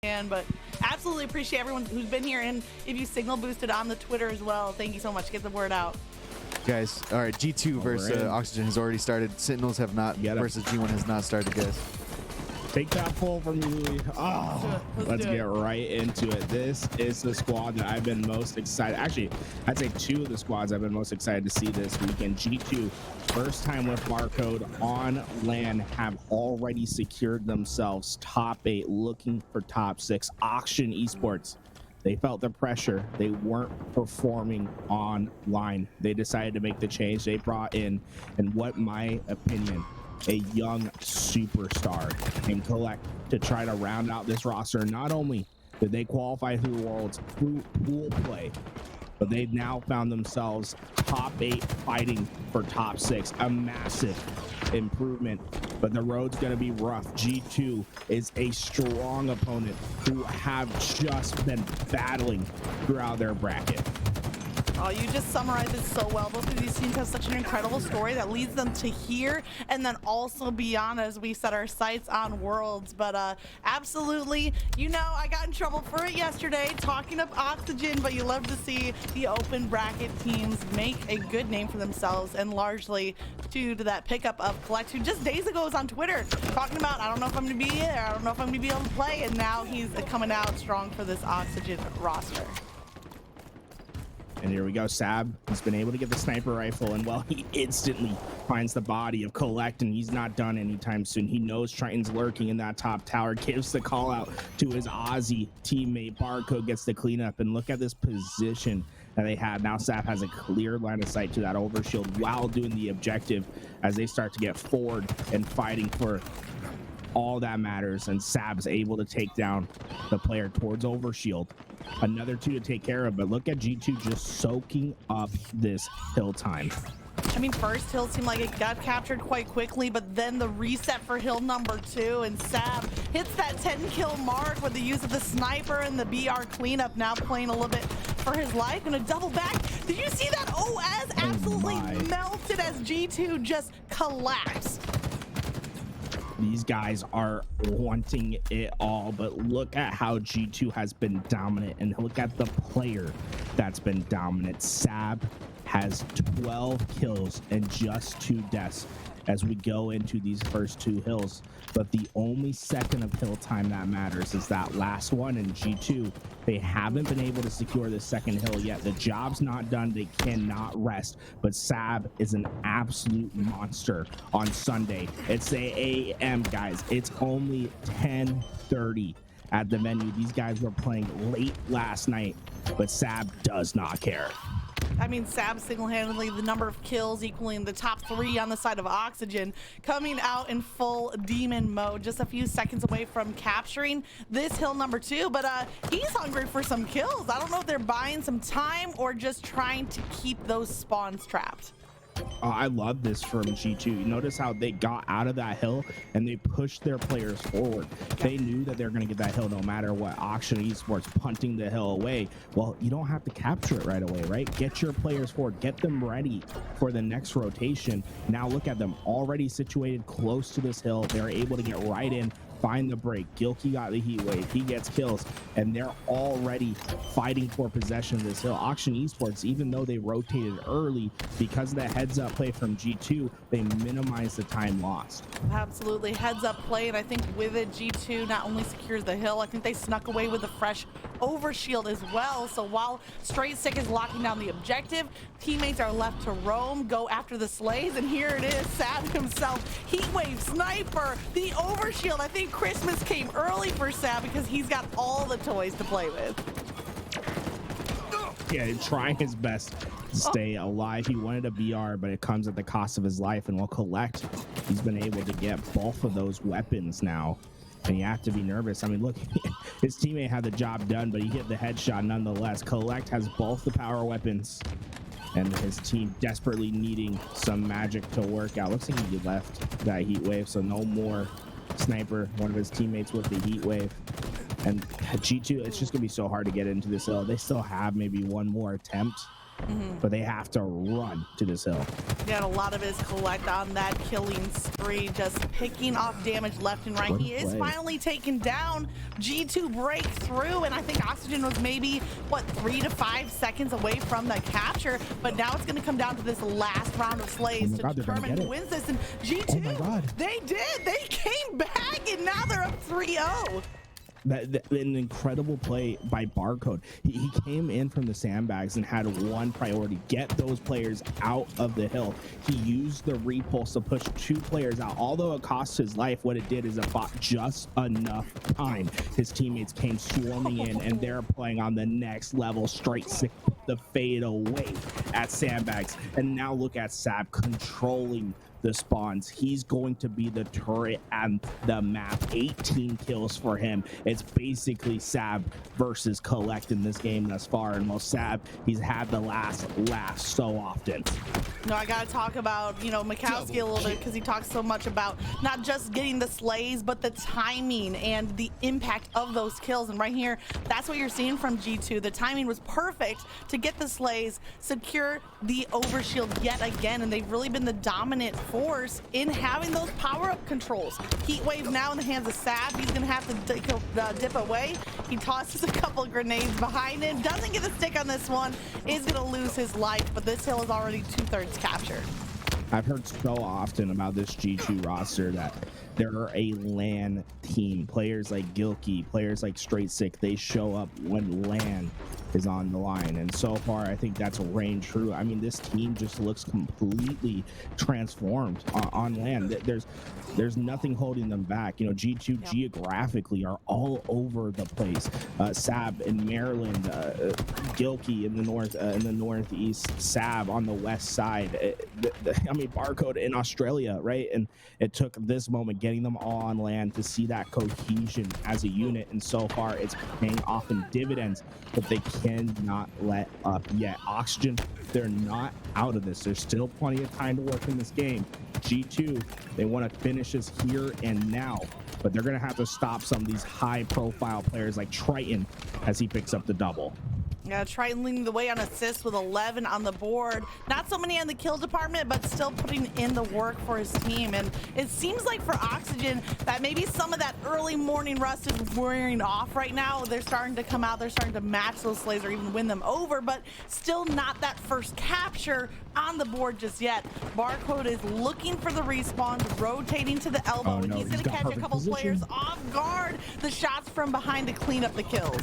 But absolutely appreciate everyone who's been here, and if you signal boosted on the Twitter as well, thank you so much. Get the word out. Guys, all right, G2 versus Oxygen has already started. Sentinels have not, versus G1 has not started, guys. Take that pull from you. Oh, let's get right into it. This is the squad that I've been most excited. Actually, I'd say two of the squads I've been most excited to see this weekend. G2, first time with Barcode on LAN, have already secured themselves top 8, looking for top 6. Auction Esports, they felt the pressure. They weren't performing online. They decided to make the change. They brought in what my opinion, a young superstar named Collect to try to round out this roster. Not only did they qualify through the Worlds through pool play, but they've now found themselves top 8 fighting for top 6, a massive improvement. But the road's going to be rough. G2 is a strong opponent who have just been battling throughout their bracket. Oh, you just summarized it so well. Both of these teams have such an incredible story that leads them to here and then also beyond as we set our sights on Worlds. But absolutely, you know, I got in trouble for it yesterday talking up Oxygen, but you love to see the open bracket teams make a good name for themselves, and largely due to that pickup of Collect, who just days ago was on Twitter talking about, I don't know if I'm going to be there, I don't know if I'm going to be able to play, and now he's coming out strong for this Oxygen roster. And here we go, Sab. He's been able to get the sniper rifle, and well, he instantly finds the body of Collect, and he's not done anytime soon. He knows Triton's lurking in that top tower, gives the call out to his Aussie teammate. Barcode gets the cleanup, and look at this position that they have. Now Sab has a clear line of sight to that overshield while doing the objective as they start to get forward and fighting for all that matters, and Sab's able to take down the player towards overshield. Another 2 to take care of, but look at G2 just soaking up this hill time. I mean, first hill seemed like it got captured quite quickly, but then the reset for hill number 2, and Sab hits that 10 kill mark with the use of the sniper and the BR cleanup, now playing a little bit for his life. Gonna double back. Did you see that OS absolutely melted as G2 just collapsed? These guys are wanting it all, but look at how G2 has been dominant, and look at the player that's been dominant. Sab has 12 kills and just 2 deaths as we go into these first 2 hills, but the only second of hill time that matters is that last one. And G2, they haven't been able to secure the second hill yet. The job's not done. They cannot rest, but Sab is an absolute monster on Sunday. It's 8 a.m. guys. It's only 10:30 at the venue. These guys were playing late last night, but Sab does not care. I mean, Sab single-handedly the number of kills equaling the top 3 on the side of Oxygen, coming out in full demon mode, just a few seconds away from capturing this hill number 2. But he's hungry for some kills. I don't know if they're buying some time or just trying to keep those spawns trapped. I love this from G2. You notice how they got out of that hill and they pushed their players forward. They knew that they're going to get that hill no matter what. Auction Esports punting the hill away. Well, you don't have to capture it right away, right? Get your players forward. Get them ready for the next rotation. Now look at them already situated close to this hill. They're able to get right in, find the break. Gilkey got the heat wave. He gets kills, and they're already fighting for possession of this hill. Auction Esports, even though they rotated early, because of the heads-up play from G2, they minimize the time lost. Absolutely, heads-up play, and I think with it, G2 not only secures the hill, I think they snuck away with the fresh overshield as well. So while Straight Stick is locking down the objective, teammates are left to roam, go after the slays, and here it is, Sab himself, heat wave, sniper, the overshield. I think Christmas came early for Sab because he's got all the toys to play with. Yeah, trying his best to stay alive. He wanted a BR, but it comes at the cost of his life. And while Collect, he's been able to get both of those weapons now. And you have to be nervous. I mean, look, his teammate had the job done, but he hit the headshot nonetheless. Collect has both the power weapons, and his team desperately needing some magic to work out. Looks like he left that heat wave, so no more sniper. One of his teammates with the heat wave. And G2, it's just gonna be so hard to get into this hill. They still have maybe one more attempt but they have to run to this hill. Yeah, and a lot of his collect on that killing spree, just picking off damage left and right. He is finally taken down. G2 break through, and I think Oxygen was maybe, what, 3 to 5 seconds away from the capture, but now it's going to come down to this last round of slays to determine who wins this. And G2, they did. They came back, and now they're up 3-0. An incredible play by Barcode. He came in from the sandbags and had one priority: get those players out of the hill. He used the repulse to push 2 players out. Although it cost his life, what it did is it bought just enough time. His teammates came swarming in, and they're playing on the next level. Straight sick the fade away at sandbags, and now look at Sab controlling the spawns. He's going to be the turret and the map. 18 kills for him. It's basically Sab versus Collect in this game thus far, and most Sab, he's had the last laugh so often. No, I gotta talk about, you know, Mikowski a little bit, because he talks so much about not just getting the slays, but the timing and the impact of those kills. And right here, that's what you're seeing from G2. The timing was perfect to get the slays, secure the overshield yet again, and they've really been the dominant force in having those power-up controls. Heatwave now in the hands of Sab. He's gonna have to dip away. He tosses a couple of grenades behind him, doesn't get the stick on this one, is gonna lose his life, but this hill is already 2/3 captured. I've heard so often about this G2 roster that they're a LAN team. Players like Gilkey, players like Straight Sick, they show up when LAN is on the line, and so far I think that's reigned true. I mean, this team just looks completely transformed on LAN. There's nothing holding them back. You know, G2 geographically are all over the place. Sab in Maryland, Gilkey in the north, in the northeast, Sab on the west side. I mean, Barcode in Australia, right? And it took this moment getting them all on LAN to see that cohesion as a unit, and so far it's paying off in dividends, but they cannot let up yet. Oxygen, they're not out of this. There's still plenty of time to work in this game. G2, they want to finish this here and now, but they're going to have to stop some of these high profile players like Triton as he picks up the double. Yeah, Triton leading the way on assists with 11 on the board. Not so many in the kill department, but still putting in the work for his team. And it seems like for Oxygen that maybe some of that early morning rust is wearing off right now. They're starting to come out, they're starting to match those slays or even win them over, but still not that first capture on the board just yet. Barcode is looking for the respawn, rotating to the elbow, and he's gonna catch a couple players off guard. The shots from behind to clean up the kills.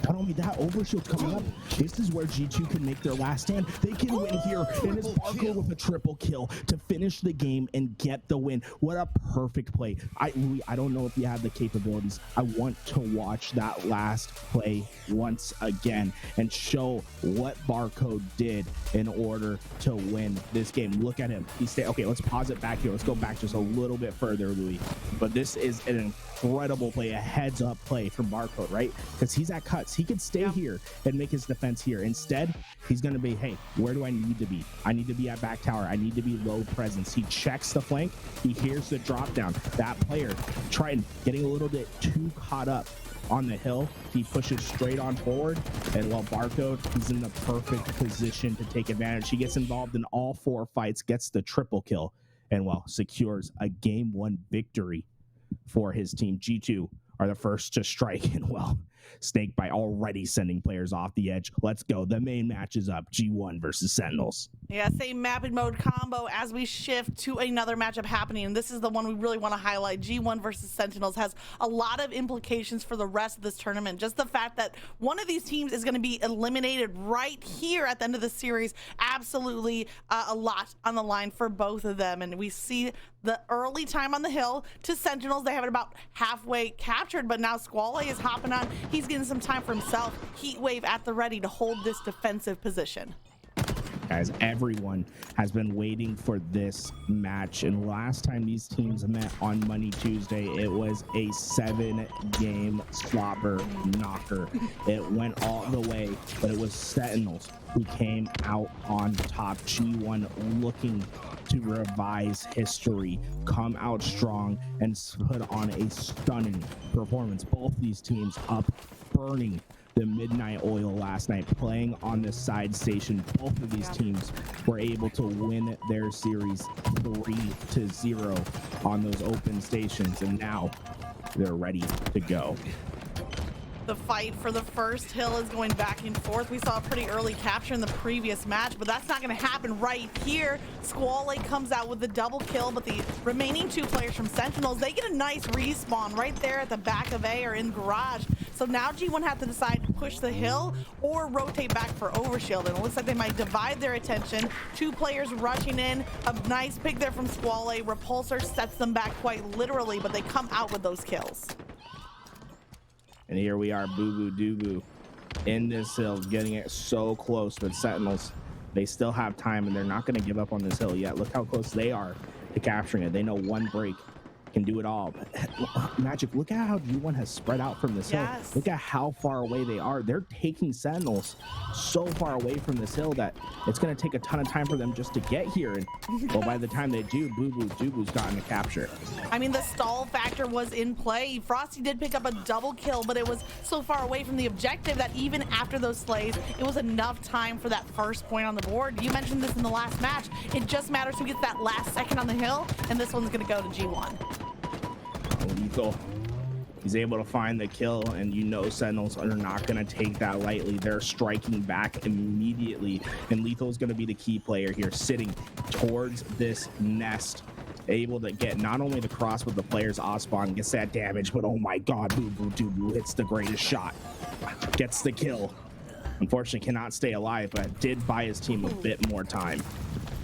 Not only that, overshield coming up. This is where G2 can make their last stand. They can win here, and it's Barcode with a triple kill to finish the game and get the win. What a perfect play. I don't know if you have the capabilities. I want to watch that last play once again and show what Barcode did in order to win this game. Look at him. Okay, let's pause it back here. Let's go back just a little bit further, Louis. But this is an incredible play, a heads up play from Barcode, right? Because he's at cuts. He could stay here and make his defense here. Instead, he's going to be, hey, where do I need to be? I need to be at back tower. I need to be low presence. He checks the flank. He hears the drop down. That player, Triton, getting a little bit too caught up on the hill. He pushes straight on forward, and while Barcode, he's in the perfect position to take advantage. He gets involved in all 4 fights, gets the triple kill, and secures a game 1 victory for his team. G2 are the first to strike, and Snake by already sending players off the edge. Let's go. The main match is up. G1 versus Sentinels. Yeah, same map and mode combo as we shift to another matchup happening. And this is the one we really want to highlight. G1 versus Sentinels has a lot of implications for the rest of this tournament. Just the fact that one of these teams is going to be eliminated right here at the end of the series. Absolutely a lot on the line for both of them. And we see the early time on the hill to Sentinels. They have it about halfway captured, but now Squall is hopping on. He's getting some time for himself. Heatwave at the ready to hold this defensive position. Guys, everyone has been waiting for this match, and last time these teams met on Money Tuesday, it was a 7-game slobber knocker. It went all the way, but it was Sentinels who came out on top. G1 looking to revise history, come out strong, and put on a stunning performance. Both these teams up burning the midnight oil last night, playing on the side station. Both of these teams were able to win their series 3-0 on those open stations, and now they're ready to go. The fight for the first hill is going back and forth. We saw a pretty early capture in the previous match, but that's not going to happen right here. Squall comes out with the double kill, but the remaining 2 players from Sentinels, they get a nice respawn right there at the back of A or in garage. So now G1 have to decide to push the hill or rotate back for overshield. And it looks like they might divide their attention. 2 players rushing in. A nice pick there from Squall. Repulsor sets them back quite literally, but they come out with those kills. And here we are, Boo Boo Doo Boo in this hill, getting it so close. But Sentinels, they still have time, and they're not going to give up on this hill yet. Look how close they are to capturing it. They know one break can do it all. But Magic, look at how G1 has spread out from this hill. Look at how far away they are. They're taking Sentinels so far away from this hill that it's going to take a ton of time for them just to get here. And well, by the time they do, Boo Boo Doo Boo's gotten a capture. I mean, the stall factor was in play. Frosty did pick up a double kill, but it was so far away from the objective that even after those slays, it was enough time for that first point on the board. You mentioned this in the last match. It just matters who gets that last second on the hill, and this one's going to go to G1. Lethal, he's able to find the kill, and you know Sentinels are not going to take that lightly. They're striking back immediately, and Lethal's going to be the key player here, sitting towards this nest, able to get not only the cross with the player's Ospawn, gets that damage, but oh my god, Boo Boo Doo Boo hits the greatest shot, gets the kill. Unfortunately cannot stay alive, but did buy his team a bit more time.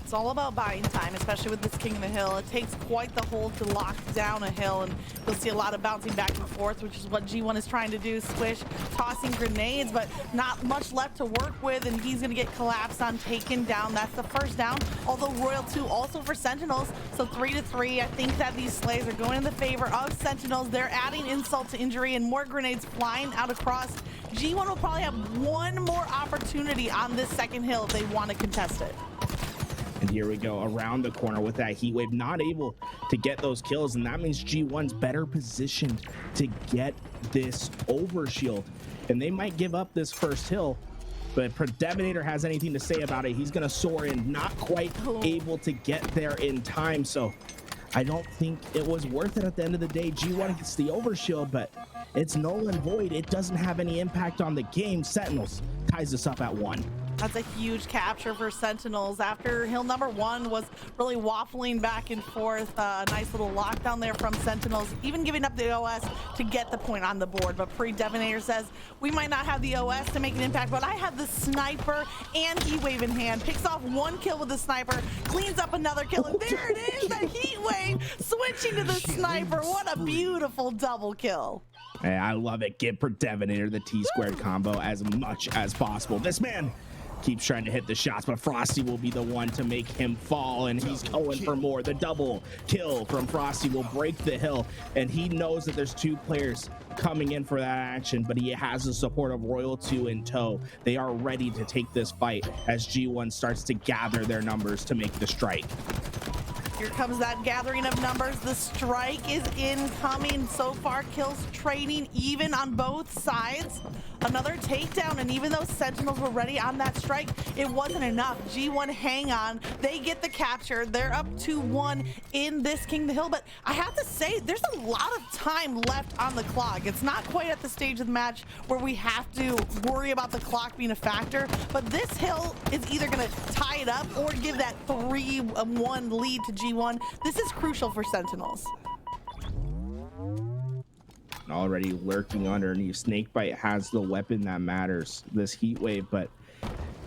It's all about buying time, especially with this King of the Hill. It takes quite the hold to lock down a hill, and you'll see a lot of bouncing back and forth, which is what G1 is trying to do. Squish tossing grenades, but not much left to work with, and he's going to get collapsed on, taken down. That's the first down, although Royal 2 also for Sentinels, so 3-3. I think that these slays are going in the favor of Sentinels. They're adding insult to injury and more grenades flying out across. G1 will probably have one more opportunity on this second hill if they want to contest it. And here we go around the corner with that heat wave, not able to get those kills, and that means G1's better positioned to get this overshield, and they might give up this first hill, but if Predeminator has anything to say about it, he's going to soar in, not quite able to get there in time. So I don't think it was worth it at the end of the day. G1 gets the overshield, but it's null and void. It doesn't have any impact on the game. Sentinels ties us up at 1. That's a huge capture for Sentinels after hill number 1 was really waffling back and forth. A nice little lockdown there from Sentinels, even giving up the OS to get the point on the board. But Predeminator says, we might not have the OS to make an impact, but I have the sniper and heat wave in hand. Picks off 1 kill with the sniper, cleans up another kill, and there it is, the heat wave switching to the sniper. What a beautiful double kill. Hey, I love it. Give Predeminator the T-squared combo as much as possible. This man keeps trying to hit the shots, but Frosty will be the one to make him fall, and he's going for more. The double kill from Frosty will break the hill, and he knows that there's 2 players coming in for that action, but he has the support of Royal 2 in tow. They are ready to take this fight as G1 starts to gather their numbers to make the strike. Here comes that gathering of numbers. The strike is incoming. So far, kills trading even on both sides. Another takedown, and even though Sentinels were ready on that strike, it wasn't enough. G1 hang on. They get the capture. They're up 2-1 in this King of the Hill, but I have to say, there's a lot of time left on the clock. It's not quite at the stage of the match where we have to worry about the clock being a factor, but this hill is either going to tie it up or give that 3-1 lead to G1. This is crucial for Sentinels. Already lurking underneath. Snakebite has the weapon that matters, this heat wave, but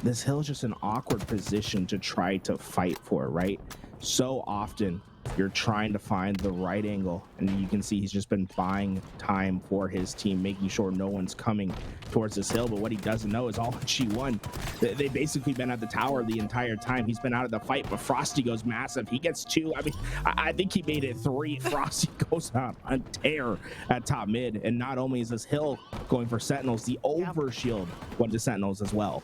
this hill is just an awkward position to try to fight for, right? So often you're trying to find the right angle, and you can see he's just been buying time for his team, making sure no one's coming towards this hill. But what he doesn't know is all G1, they basically been at the tower the entire time. He's been out of the fight, but Frosty goes massive. He gets 2. I mean, I think he made it 3. Frosty goes out on tear at top mid, and not only is this hill going for Sentinels, the overshield went to Sentinels as well.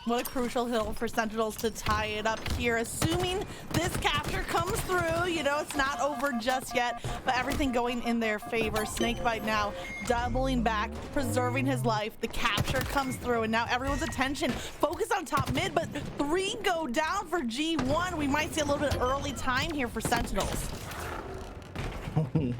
What a crucial hill for Sentinels to tie it up here. Assuming this capture comes through, you know, it's not over just yet, but everything going in their favor. Snakebite now doubling back, preserving his life. The capture comes through, and now everyone's attention focused on top mid, but 3 go down for G1. We might see a little bit early time here for Sentinels.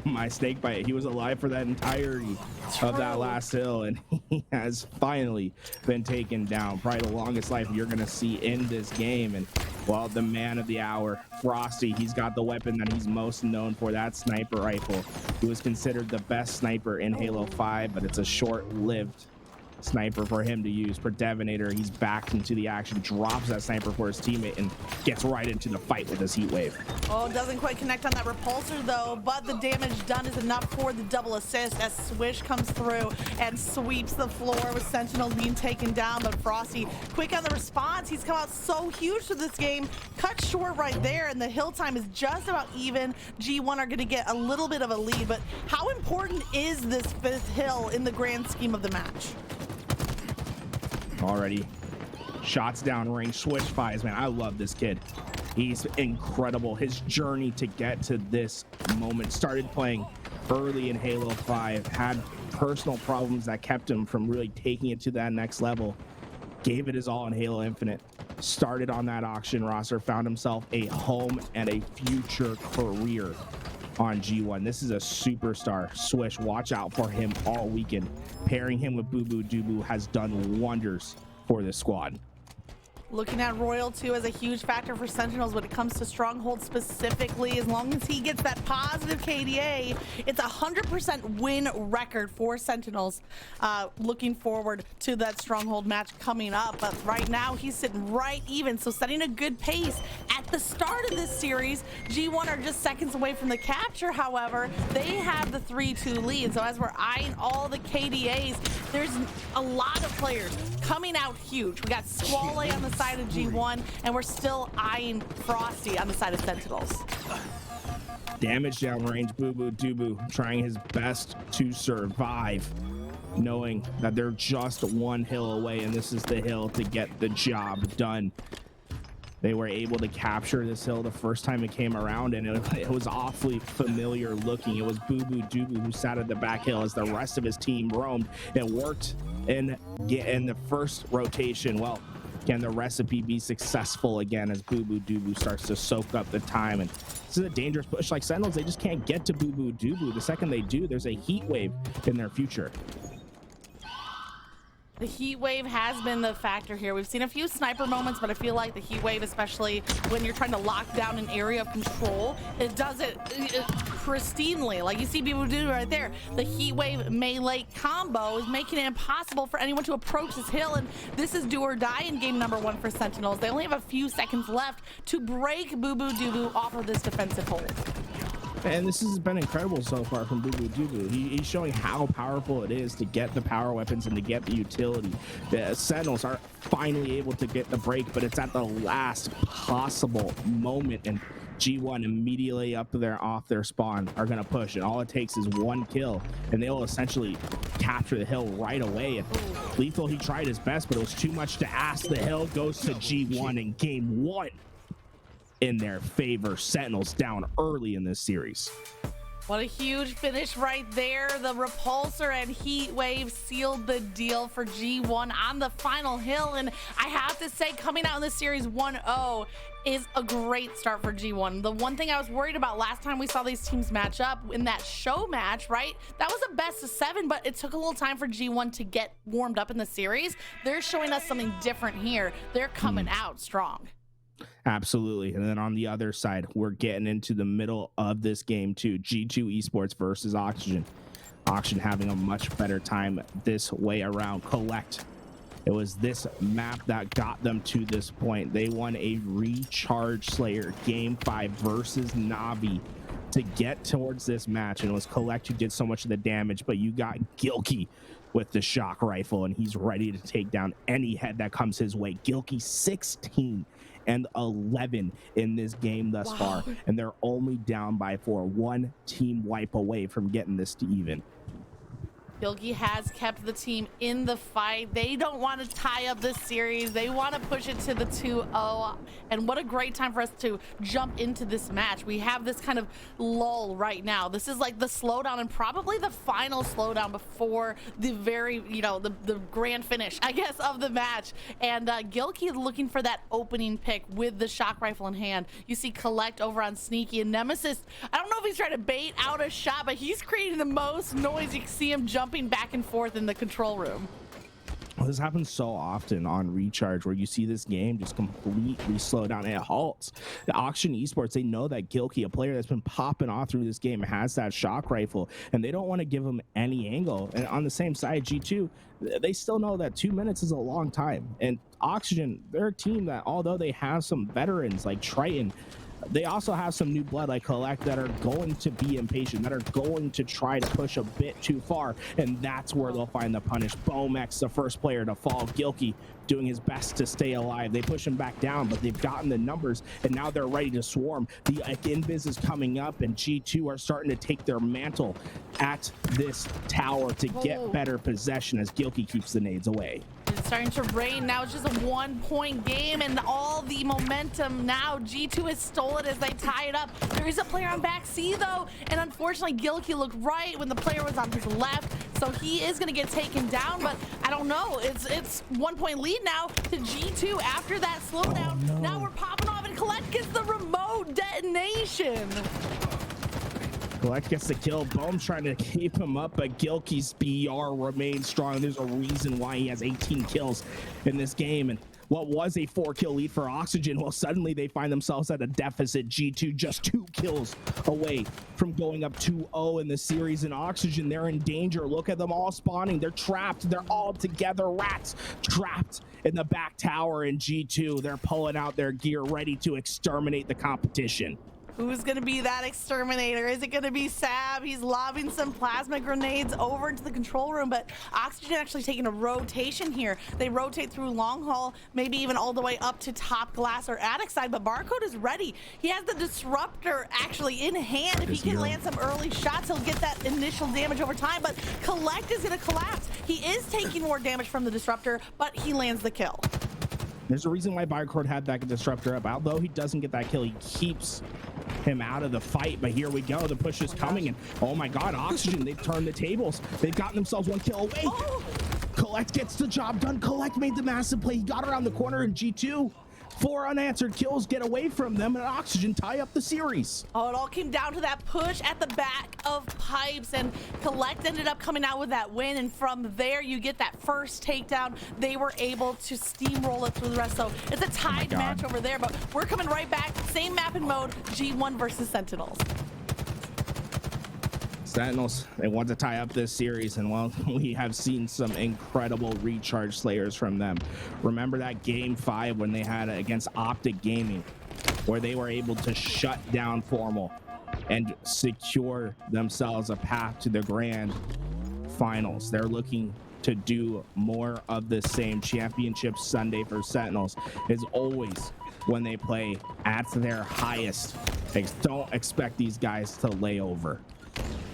My Snakebite, he was alive for that entirety of that last hill, and he has finally been taken down. Probably the longest life you're gonna see in this game. And well, the man of the hour, Frosty, he's got the weapon that he's most known for, that sniper rifle. He was considered the best sniper in Halo 5, but it's a short-lived sniper for him to use. For Devonator, he's back into the action, drops that sniper for his teammate, and gets right into the fight with his heat wave. Oh, doesn't quite connect on that repulsor though, but the damage done is enough for the double assist as Swish comes through and sweeps the floor with Sentinel being taken down. But Frosty, quick on the response. He's come out so huge for this game. Cut short right there, and the hill time is just about even. G1 are going to get a little bit of a lead, but how important is this 5th hill in the grand scheme of the match? Already shots down range, Swish Fies, man, I love this kid. He's incredible. His journey to get to this moment, started playing early in Halo 5, had personal problems that kept him from really taking it to that next level, gave it his all in Halo Infinite, started on that auction roster, found himself a home and a future career on G1. This is a superstar. Swish, watch out for him all weekend. Pairing him with Boo Boo Doo has done wonders for this squad. Looking at Royal too as a huge factor for Sentinels when it comes to Stronghold specifically. As long as he gets that positive KDA, it's 100% win record for Sentinels. Looking forward to that Stronghold match coming up, but right now he's sitting right even, so setting a good pace at the start of this series. G1 are just seconds away from the capture, however. They have the 3-2 lead, so as we're eyeing all the KDAs, there's a lot of players coming out huge. We got Squall on the side of G1, and we're still eyeing Frosty on the side of Sentinels. Damage downrange, Boo Boo Doo Boo trying his best to survive, knowing that they're just one hill away, and this is the hill to get the job done. They were able to capture this hill the first time it came around, and it was awfully familiar looking. It was Boo Boo Doo Boo who sat at the back hill as the rest of his team roamed and worked in the first rotation. Well, can the recipe be successful again as Boo Boo Doo Boo starts to soak up the time? And this is a dangerous push. Like Sentinels, they just can't get to Boo Boo Doo Boo. The second they do, there's a heat wave in their future. The heat wave has been the factor here. We've seen a few sniper moments, but I feel like the heat wave, especially when you're trying to lock down an area of control, it does it pristinely. Like you see people do right there. The heat wave melee combo is making it impossible for anyone to approach this hill, and this is do or die in game number 1 for Sentinels. They only have a few seconds left to break Boo Boo Doo Boo off of this defensive hold. And this has been incredible so far from Boo Boo Doo Boo. He's showing how powerful it is to get the power weapons and to get the utility. The Sentinels are finally able to get the break, but it's at the last possible moment, and G1 immediately off their spawn are going to push, and all it takes is one kill, and they'll essentially capture the hill right away. And Lethal, he tried his best, but it was too much to ask. The hill goes to G1 in game 1. In their favor. Sentinels down early in this series. What a huge finish right there. The repulsor and heat wave sealed the deal for G1 on the final hill, and I have to say, coming out in this series 1-0 is a great start for G1. The one thing I was worried about last time we saw these teams match up in that show match, right? That was a best of 7, but it took a little time for G1 to get warmed up in the series. They're showing us something different here. They're coming out strong. Absolutely. And then on the other side, we're getting into the middle of this game too. G2 Esports versus Oxygen. Oxygen having a much better time this way around. Collect. It was this map that got them to this point. They won a Recharge Slayer game 5 versus Navi to get towards this match, and it was Collect who did so much of the damage, but you got Gilkey with the shock rifle, and he's ready to take down any head that comes his way. Gilkey 16 and 11 in this game thus far, and they're only down by 4. One team wipe away from getting this to even. Gilkey has kept the team in the fight. They don't want to tie up this series. They want to push it to the 2-0. And what a great time for us to jump into this match. We have this kind of lull right now. This is like the slowdown and probably the final slowdown before the very, the grand finish, I guess, of the match. And Gilkey looking for that opening pick with the shock rifle in hand. You see Collect over on Sneaky, and Nemesis, I don't know if he's trying to bait out a shot, but he's creating the most noise. You can see him jumping back and forth in the control room. Well, this happens so often on Recharge where you see this game just completely slow down and it halts. The Auction Esports, they know that Gilkey, a player that's been popping off through this game, has that shock rifle, and they don't want to give him any angle. And on the same side, G2, they still know that 2 minutes is a long time. And Oxygen, they're a team that, although they have some veterans like Triton, they also have some new blood like Collect that are going to be impatient, that are going to try to push a bit too far, and that's where they'll find the punish. Bomex, the first player to fall. Gilkey doing his best to stay alive. They push him back down, but they've gotten the numbers, and now they're ready to swarm. The Invis is coming up, and G2 are starting to take their mantle at this tower to get better possession as Gilkey keeps the nades away. It's starting to rain now. It's just a 1-point game, and all the momentum now. G2 has stolen as they tie it up. There is a player on back C though, and unfortunately Gilkey looked right when the player was on his left, so he is going to get taken down. But I don't know. It's 1-point lead now to G2 after that slowdown. Oh, no. Now we're popping off, and Collect gets the remote detonation. Collect gets the kill. Boom's trying to keep him up, but Gilkey's BR remains strong. There's a reason why he has 18 kills in this game. And what was a 4-kill lead for Oxygen, well, suddenly they find themselves at a deficit. G2 just 2 kills away from going up 2-0 in the series. And Oxygen, they're in danger. Look at them all spawning. They're trapped. They're all together. Rats trapped in the back tower. And G2, they're pulling out their gear, ready to exterminate the competition. Who's going to be that exterminator? Is it going to be Sab? He's lobbing some plasma grenades over into the control room, but Oxygen actually taking a rotation here. They rotate through long haul, maybe even all the way up to top glass or attic side, but Barcode is ready. He has the disruptor actually in hand. If he can land some early shots, he'll get that initial damage over time, but Collect is going to collapse. He is taking more damage from the disruptor, but he lands the kill. There's a reason why Barcode had that disruptor up. Although he doesn't get that kill, he keeps him out of the fight. But here we go. The push is coming, and oh my god, Oxygen, they've turned the tables. They've gotten themselves 1 kill away. Collect gets the job done. Collect made the massive play. He got around the corner, in G2, 4 unanswered kills get away from them, and Oxygen tie up the series. Oh, it all came down to that push at the back of pipes, and Collect ended up coming out with that win, and from there you get that first takedown. They were able to steamroll it through the rest, so it's a tied match over there, but we're coming right back. Same map and mode, G1 versus Sentinels. Sentinels, they want to tie up this series, and well, we have seen some incredible recharge slayers from them. Remember that game 5 when they had it against Optic Gaming, where they were able to shut down Formal and secure themselves a path to the grand finals. They're looking to do more of the same. Championship Sunday for Sentinels is always when they play at their highest. Don't expect these guys to lay over.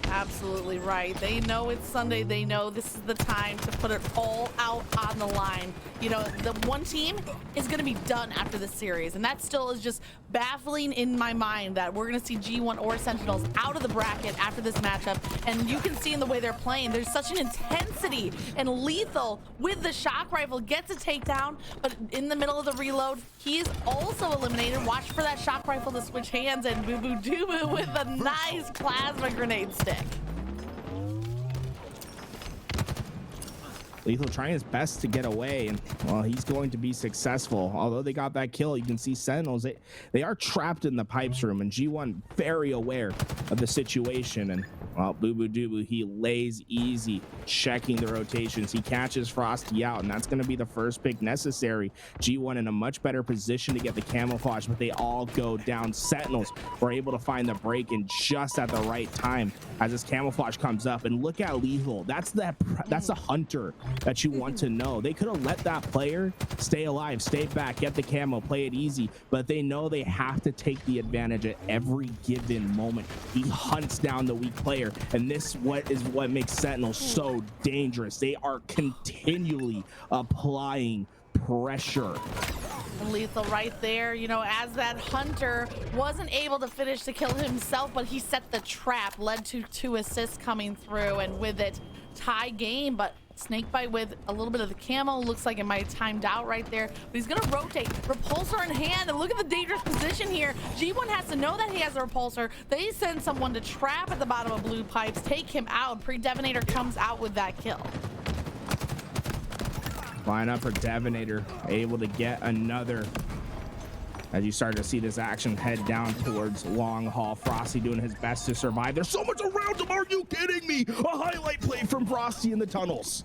Absolutely right. They know it's Sunday. They know this is the time to put it all out on the line. You know, the one team is going to be done after this series, and that still is just baffling in my mind that we're going to see G1 or Sentinels out of the bracket after this matchup. And you can see in the way they're playing, there's such an intensity, and Lethal with the shock rifle gets a takedown, but in the middle of the reload, he is also eliminated. Watch for that shock rifle to switch hands, and Boo Boo Doo Boo with a nice plasma grenade stick. Lethal trying his best to get away, and well, he's going to be successful. Although they got that kill, you can see Sentinels, they are trapped in the pipes room, and G1 very aware of the situation. And well, Boo Boo Doo Boo, he lays easy, checking the rotations. He catches Frosty out, and that's going to be the first pick necessary. G1 in a much better position to get the camouflage, but they all go down. Sentinels were able to find the break in just at the right time as this camouflage comes up. And look at Lethal. That's the hunter that you want to know. They could have let that player stay alive, stay back, get the camo, play it easy, but they know they have to take the advantage at every given moment. He hunts down the weak player, and this is what makes Sentinels so dangerous. They are continually applying pressure. Lethal right there, you know, as that hunter wasn't able to finish the kill himself, but he set the trap, led to 2 assists coming through, and with it, tie game. But Snakebite with a little bit of the camo, looks like it might have timed out right there, but he's gonna rotate, repulsor in hand, and look at the dangerous position here. G1 has to know that he has a repulsor. They send someone to trap at the bottom of blue pipes, take him out. Pre-Devinator comes out with that kill. Line up for Devinator, able to get another. As you start to see this action head down towards long haul, Frosty doing his best to survive. There's so much around him, are you kidding me? A highlight play from Frosty in the tunnels.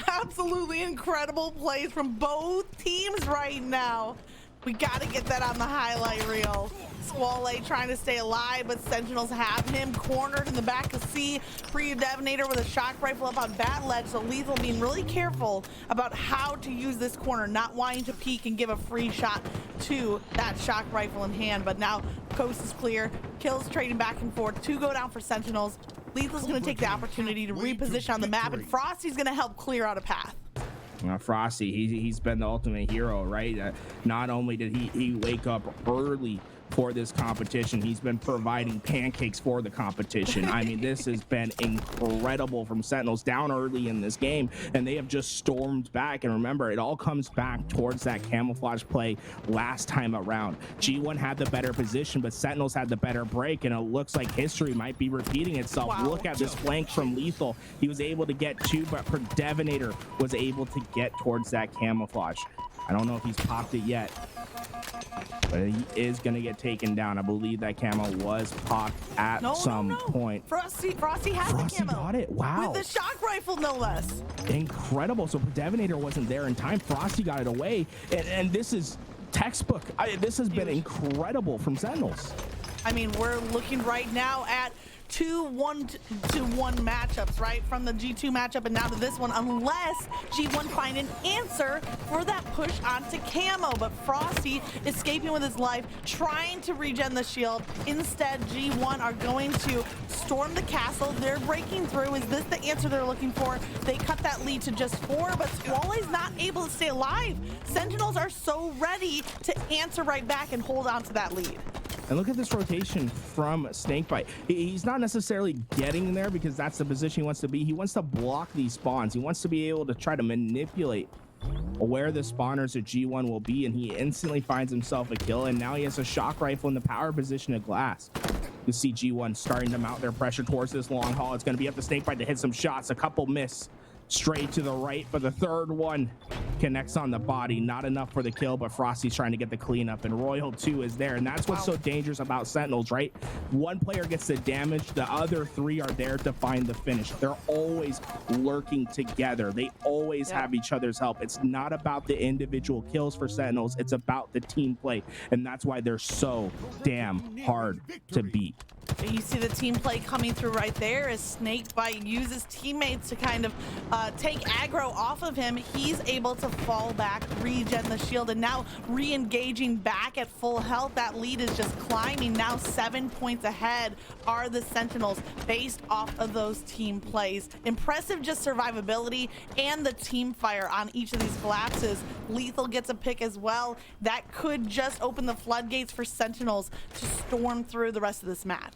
Absolutely incredible plays from both teams right now. We got to get that on the highlight reel. Squall trying to stay alive, but Sentinels have him cornered in the back of C. Pre-Devinator with a shock rifle up on bat ledge, so Lethal being really careful about how to use this corner, not wanting to peek and give a free shot to that shock rifle in hand. But now coast is clear, kills trading back and forth, 2 go down for Sentinels. Lethal's going to take the opportunity to reposition on the map, and Frosty's going to help clear out a path. Frosty, he's been the ultimate hero, right? Not only did he wake up early for this competition, he's been providing pancakes for the competition. I mean, this has been incredible from Sentinels, down early in this game, and they have just stormed back. And remember, it all comes back towards that camouflage play last time around. G1 had the better position, but Sentinels had the better break, and it looks like history might be repeating itself. Wow. Look at this flank from Lethal. He was able to get 2, but Devinator was able to get towards that camouflage. I don't know if he's popped it yet, but he is going to get taken down. I believe that camo was popped at some point. Frosty has Frosty the camo. got it. Wow. With the shock rifle, no less. Incredible. So Devinator wasn't there in time. Frosty got it away. And this is textbook. This has been incredible from Sentinels. I mean, we're looking right now at 2 1-to-1 matchups, right? From the G2 matchup and now to this one, unless G1 find an answer for that push onto camo. But Frosty escaping with his life, trying to regen the shield. Instead, G1 are going to storm the castle. They're breaking through. Is this the answer they're looking for? They cut that lead to just 4, but Squally's not able to stay alive. Sentinels are so ready to answer right back and hold on to that lead. And look at this rotation from Snakebite. He's not necessarily getting there because that's the position he wants to be. He wants to block these spawns. He wants to be able to try to manipulate where the spawners at G1 will be, and he instantly finds himself a kill, and now he has a shock rifle in the power position of glass. You see G1 starting to mount their pressure towards this long haul. It's going to be up to Snakebite to hit some shots. A couple miss straight to the right, but the third one connects on the body. Not enough for the kill, but Frosty's trying to get the cleanup, and Royal 2 is there. And that's what's so dangerous about Sentinels, right? One player gets the damage, the other 3 are there to find the finish. They're always lurking together. They always have each other's help. It's not about the individual kills for Sentinels, it's about the team play, and that's why they're so damn hard to beat. You see the team play coming through right there as Snakebite uses teammates to kind of take aggro off of him. He's able to fall back, regen the shield, and now re-engaging back at full health. That lead is just climbing. Now 7 points ahead are the Sentinels based off of those team plays. Impressive just survivability and the team fire on each of these collapses. Lethal gets a pick as well. That could just open the floodgates for Sentinels to storm through the rest of this match.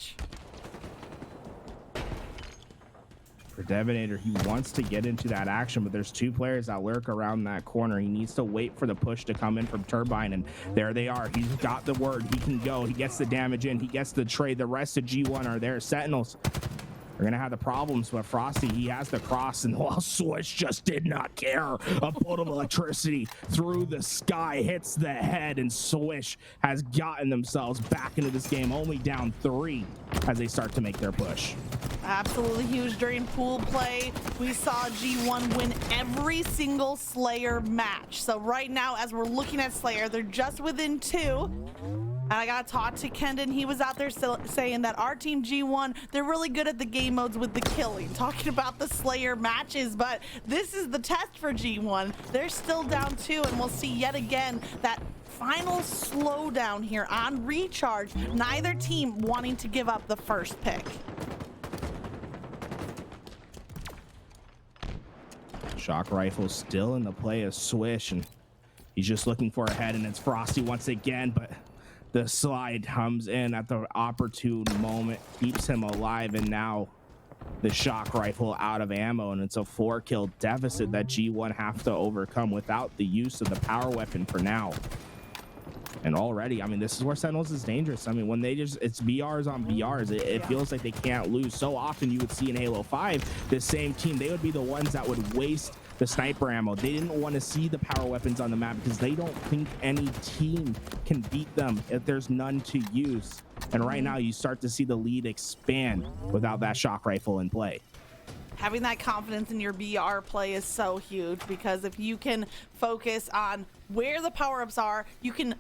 For Devinator, he wants to get into that action, but there's 2 players that lurk around that corner. He needs to wait for the push to come in from Turbine, and there they are. He's got the word. He can go. He gets the damage in. He gets the trade. The rest of G1 are there. Sentinels are going to have the problems, but Frosty, he has the cross, and while Swish just did not care. A bolt of electricity through the sky hits the head, and Swish has gotten themselves back into this game, only down 3 as they start to make their push. Absolutely huge during pool play. We saw G1 win every single Slayer match. So right now, as we're looking at Slayer, they're just within 2. And I got to talk to Kendon. He was out there saying that our team G1, they're really good at the game modes with the killing, talking about the Slayer matches, but this is the test for G1. They're still down 2, and we'll see yet again that final slowdown here on recharge. Neither team wanting to give up the first pick. Shock rifle still in the play of Swish, and he's just looking for a head, and it's Frosty once again, but the slide comes in at the opportune moment, keeps him alive, and now the shock rifle out of ammo, and it's a 4-kill deficit that G1 have to overcome without the use of the power weapon for now. And already, I mean, this is where Sentinels is dangerous. I mean, when they just, it's BRs on BRs, it feels like they can't lose. So often you would see in Halo 5, this same team, they would be the ones that would waste the sniper ammo. They didn't want to see the power weapons on the map because they don't think any team can beat them if there's none to use. And right now you start to see the lead expand without that shock rifle in play. Having that confidence in your BR play is so huge, because if you can focus on where the power-ups are, you can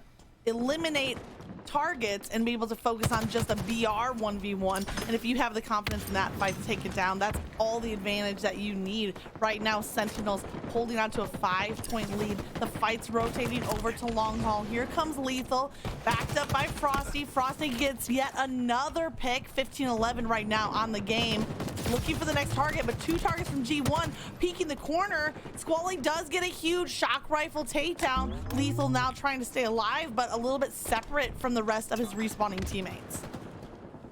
eliminate targets and be able to focus on just a BR 1v1. And if you have the confidence in that fight to take it down, that's all the advantage that you need. Right now, Sentinels holding on to a 5-point lead. The fight's rotating over to long haul. Here comes Lethal, backed up by Frosty. Frosty gets yet another pick, 15-11 right now on the game. Looking for the next target, but 2 targets from G1 peeking the corner. Squally does get a huge shock rifle takedown. Lethal now trying to stay alive, but a little bit separate from the rest of his respawning teammates.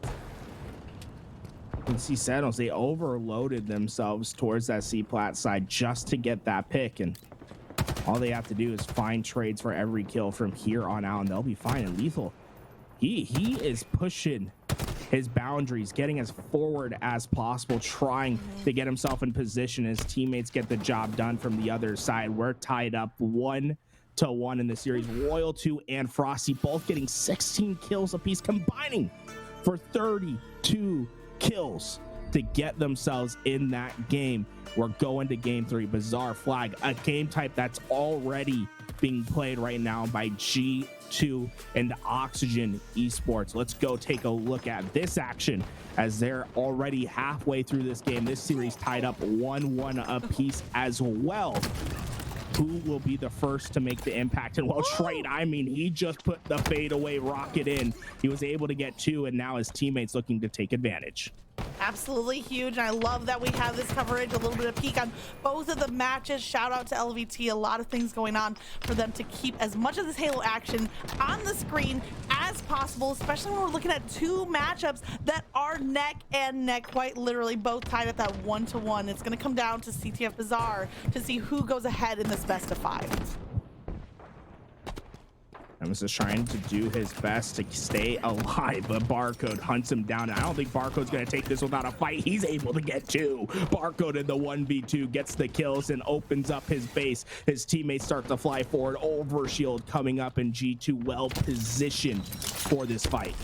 You can see Sentinels, they overloaded themselves towards that C-plat side just to get that pick, and all they have to do is find trades for every kill from here on out, and they'll be fine. And Lethal, he is pushing his boundaries, getting as forward as possible, trying to get himself in position. His teammates get the job done from the other side. We're tied up 1-1 in the series. Royal 2 and Frosty both getting 16 kills apiece, combining for 32 kills to get themselves in that game. We're going to game 3. Bizarre Flag, a game type that's already being played right now by G2 and Oxygen Esports. Let's go take a look at this action as they're already halfway through this game. This series tied up 1-1 apiece as well. Who will be the first to make the impact? And well, Trade, I mean, he just put the fadeaway rocket in. He was able to get 2, and now his teammates looking to take advantage. Absolutely huge, and I love that we have this coverage, a little bit of peek on both of the matches. Shout out to LVT, a lot of things going on for them to keep as much of this Halo action on the screen as possible, especially when we're looking at 2 matchups that are neck and neck, quite literally both tied at that 1-1. It's going to come down to CTF Bizarre to see who goes ahead in this best of 5. Nemesis is trying to do his best to stay alive, but Barcode hunts him down. I don't think Barcode's going to take this without a fight. He's able to get 2. Barcode in the 1v2 gets the kills and opens up his base. His teammates start to fly forward. Overshield coming up, in G2 well positioned for this fight.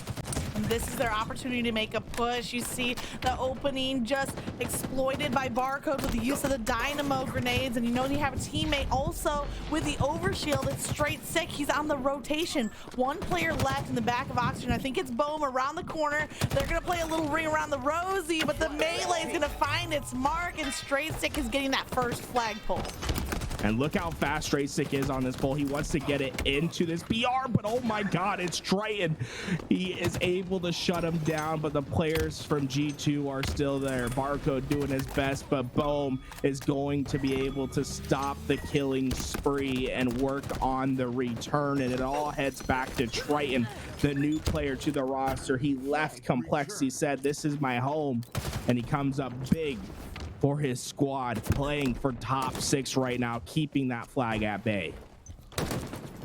And this is their opportunity to make a push. You see the opening just exploited by Barcode with the use of the dynamo grenades, and you know you have a teammate also with the overshield. It's straight sick. He's on the rotation. 1 player left in the back of Oxygen. I think it's Boom around the corner. They're gonna play a little ring around the rosy, but the melee is gonna find its mark, and straight sick is getting that first flag pull. And look how fast Straight Stick is on this pull. He wants to get it into this BR, but oh my God, it's Triton. He is able to shut him down, but the players from G2 are still there. Barcode doing his best, but Boom is going to be able to stop the killing spree and work on the return, and it all heads back to Triton, the new player to the roster. He left Complex. He said, "This is my home," and he comes up big for his squad, playing for top 6 right now, keeping that flag at bay.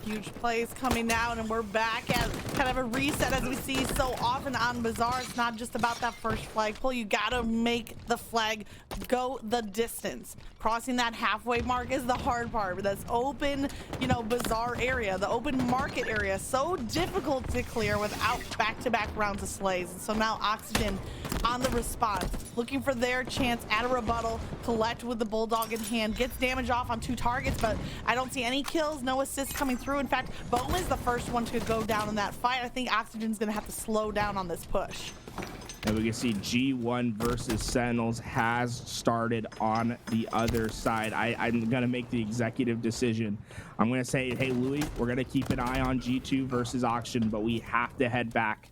Huge plays coming down, and we're back at kind of a reset as we see so often on Bizarre. It's not just about that first flag pull. You gotta make the flag go the distance. Crossing that halfway mark is the hard part, but that's open, you know, Bizarre area, the open market area, so difficult to clear without back-to-back rounds of slays. And so now Oxygen on the response, looking for their chance at a rebuttal. Collect with the Bulldog in hand, gets damage off on 2 targets, but I don't see any kills, no assists coming through. true. In fact, Bowman's the first one to go down in that fight. I think Oxygen's gonna have to slow down on this push. And we can see G1 versus Sentinels has started on the other side. I'm going to make the executive decision. I'm going to say, hey, Louis, we're going to keep an eye on G2 versus Oxygen, but we have to head back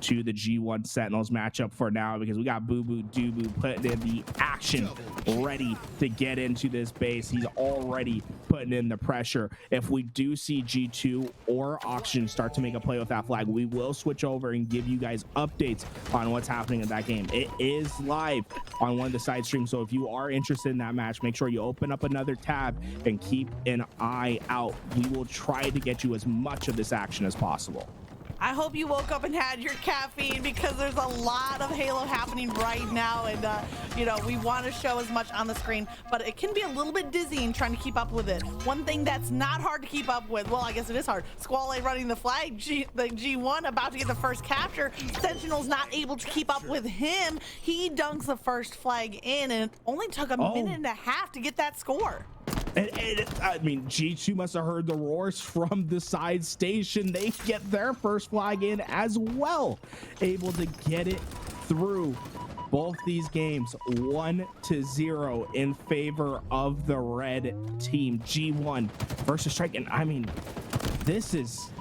to the G1 Sentinels matchup for now because we got Boo Boo Doo putting in the action, ready to get into this base. He's already putting in the pressure. If we do see G2 or Oxygen start to make a play with that flag, we will switch over and give you guys updates on what's happening in that game. It is live on one of the side streams, so if you are interested in that match, make sure you open up another tab and keep an eye out. We will try to get you as much of this action as possible. I hope you woke up and had your caffeine because there's a lot of Halo happening right now, and you know, we want to show as much on the screen, but it can be a little bit dizzying trying to keep up with it. One thing that's not hard to keep up with, well, I guess it is hard. Squall running the flag, the G1 about to get the first capture. Sentinel's not able to keep up with him. He dunks the first flag in, and it only took a minute and a half to get that score. I mean, G2 must have heard the roars from the side station. They get their first flag in as well, able to get it through. Both these games 1-0 in favor of the red team. G1 versus Strike, and I mean, this is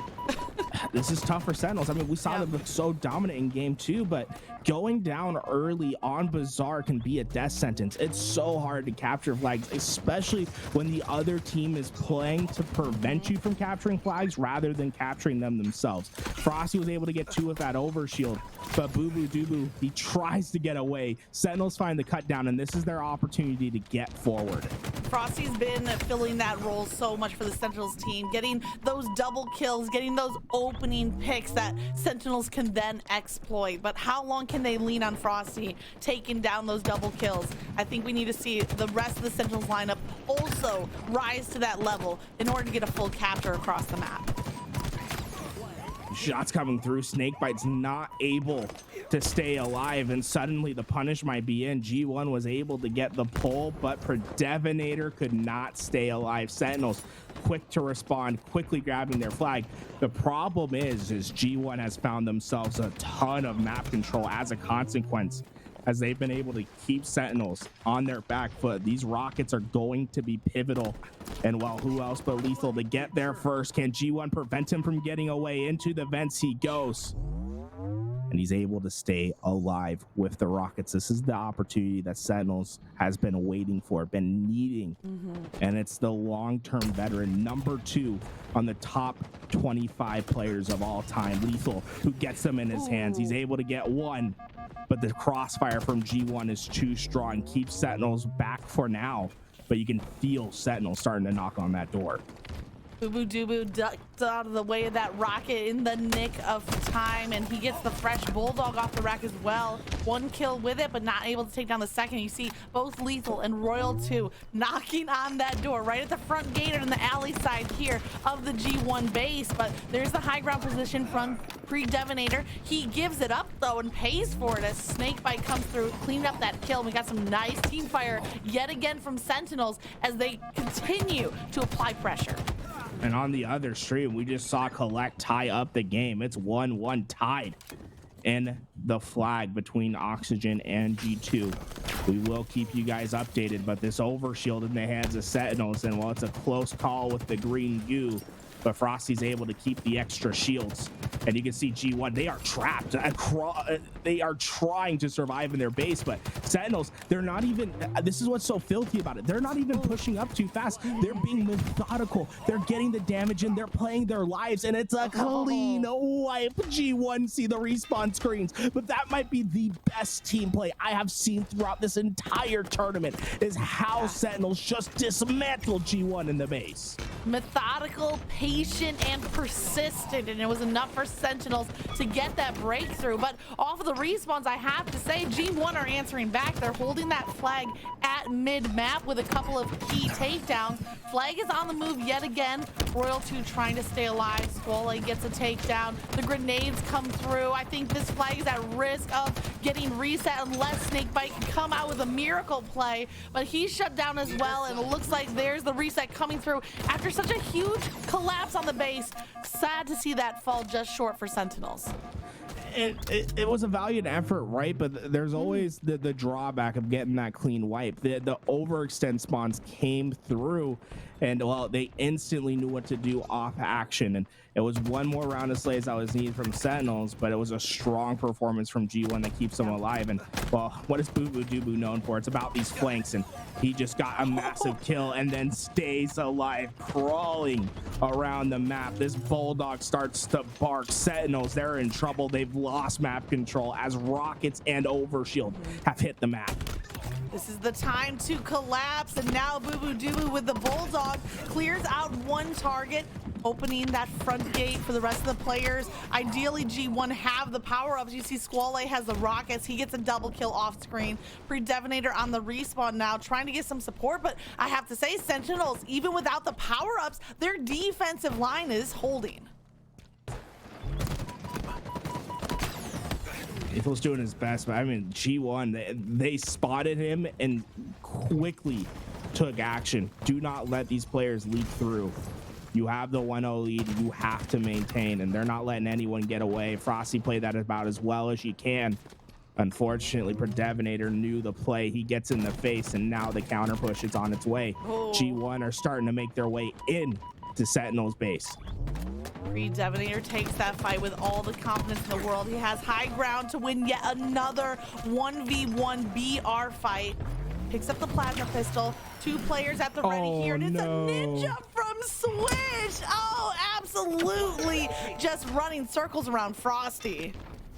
tough for Sentinels. I mean, we saw them look so dominant in game 2, but going down early on Bazaar can be a death sentence. It's so hard to capture flags, especially when the other team is playing to prevent you from capturing flags rather than capturing them themselves. Frosty was able to get 2 with that overshield, but Boo Boo Doo Boo, he tries to get away. Sentinels find the cut down, and this is their opportunity to get forward. Frosty's been filling that role so much for the Sentinels team, getting those double kills, getting those opening picks that Sentinels can then exploit. But how long can they lean on Frosty taking down those double kills? I think we need to see the rest of the Sentinels lineup also rise to that level in order to get a full capture across the map. Shots coming through. Snakebite's not able to stay alive, and suddenly the punish might be in. G1 was able to get the pull, but Predevinator could not stay alive. Sentinels quick to respond, quickly grabbing their flag. The problem is G1 has found themselves a ton of map control as a consequence, as they've been able to keep Sentinels on their back foot. These rockets are going to be pivotal, and well, who else but Lethal to get there first? Can G1 prevent him from getting away? Into the vents he goes, and he's able to stay alive with the rockets. This is the opportunity that Sentinels has been waiting for, been needing, and it's the long-term veteran, number 2 on the top 25 players of all time, Lethal, who gets them in his hands. He's able to get 1, but the crossfire from G1 is too strong, keeps Sentinels back for now, but you can feel Sentinels starting to knock on that door. Boo Boo Doo Boo ducked out of the way of that rocket in the nick of time, and he gets the fresh Bulldog off the rack as well. 1 kill with it, but not able to take down the second. You see both Lethal and Royal 2 knocking on that door right at the front gate and in the alley side here of the G1 base, but there's the high ground position from Predevinator. He gives it up though and pays for it as Snakebite comes through, cleaned up that kill. We got some nice team fire yet again from Sentinels as they continue to apply pressure. And on the other stream, we just saw Collect tie up the game. It's 1-1 tied in the flag between Oxygen and G2. We will keep you guys updated, but this overshield in the hands of Sentinels, and while it's a close call with the green goo, but Frosty's able to keep the extra shields. And you can see G1, they are trapped. They are trying to survive in their base, but Sentinels, they're not even, this is what's so filthy about it. They're not even pushing up too fast. They're being methodical. They're getting the damage in. They're playing their lives, and it's a clean wipe. G1 see the respawn screens, but that might be the best team play I have seen throughout this entire tournament, is how Sentinels just dismantled G1 in the base. Methodical, patient, and persistent, and it was enough for Sentinels to get that breakthrough. But off of the respawns, I have to say G1 are answering back. They're holding that flag at mid-map with a couple of key takedowns. Flag is on the move yet again. Royal 2 trying to stay alive. Squall gets a takedown. The grenades come through. I think this flag is at risk of getting reset unless Snakebite can come out with a miracle play, but he's shut down as well, and it looks like there's the reset coming through after such a huge collapse on the base. Sad to see that fall just short for Sentinels. It was a valiant effort, right? But there's always the drawback of getting that clean wipe. The overextend spawns came through, and well, they instantly knew what to do off action. And it was one more round of slays that was needed from Sentinels, but it was a strong performance from G1 that keeps them alive. And well, what is Boo Boo Doo known for? It's about these flanks, and he just got a massive kill and then stays alive, crawling around the map. This Bulldog starts to bark. Sentinels, they're in trouble. They've lost map control as rockets and overshield have hit the map. This is the time to collapse, and now Boo Boo Doo with the Bulldog clears out one target, opening that front gate for the rest of the players. Ideally, G1 have the power-ups. You see Squall has the rockets. He gets a double kill off screen. Pre-Devinator on the respawn now, trying to get some support, but I have to say, Sentinels, even without the power-ups, their defensive line is holding. Ethel's doing his best, but I mean, G1, they spotted him and quickly took action. Do not let these players leak through. You have the 1-0 lead, you have to maintain, and they're not letting anyone get away. Frosty played that about as well as you can. Unfortunately, Predevinator knew the play. He gets in the face, and now the counter push is on its way. Oh. G1 are starting to make their way in to Sentinel's base. Pre-Devinator takes that fight with all the confidence in the world. He has high ground to win yet another 1v1 BR fight. Picks up the plasma pistol. 2 players at the ready here, and it's a ninja from Switch. Oh, absolutely, just running circles around Frosty.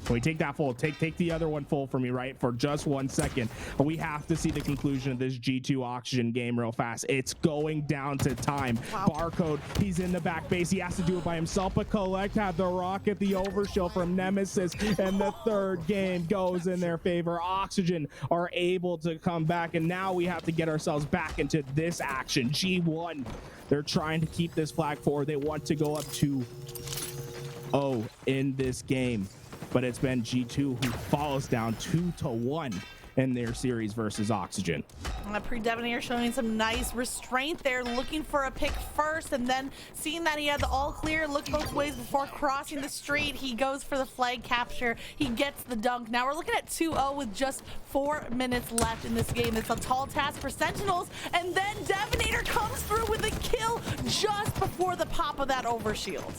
Can we take that full? Take the other one full for me, right? For just 1 second. We have to see the conclusion of this G2 Oxygen game real fast. It's going down to time. Wow. Barcode, he's in the back base. He has to do it by himself, but Collect had the rocket, the overshield from Nemesis, and the third game goes in their favor. Oxygen are able to come back, and now we have to get ourselves back into this action. G1, they're trying to keep this flag forward. They want to go up 2-0 in this game. But it's been G2 who falls down 2-1 in their series versus Oxygen. Pre-Devinator showing some nice restraint there, looking for a pick first, and then seeing that he had the all clear, look both ways before crossing the street. He goes for the flag capture. He gets the dunk. Now we're looking at 2-0 with just 4 minutes left in this game. It's a tall task for Sentinels, and then Devinator comes through with a kill just before the pop of that overshield.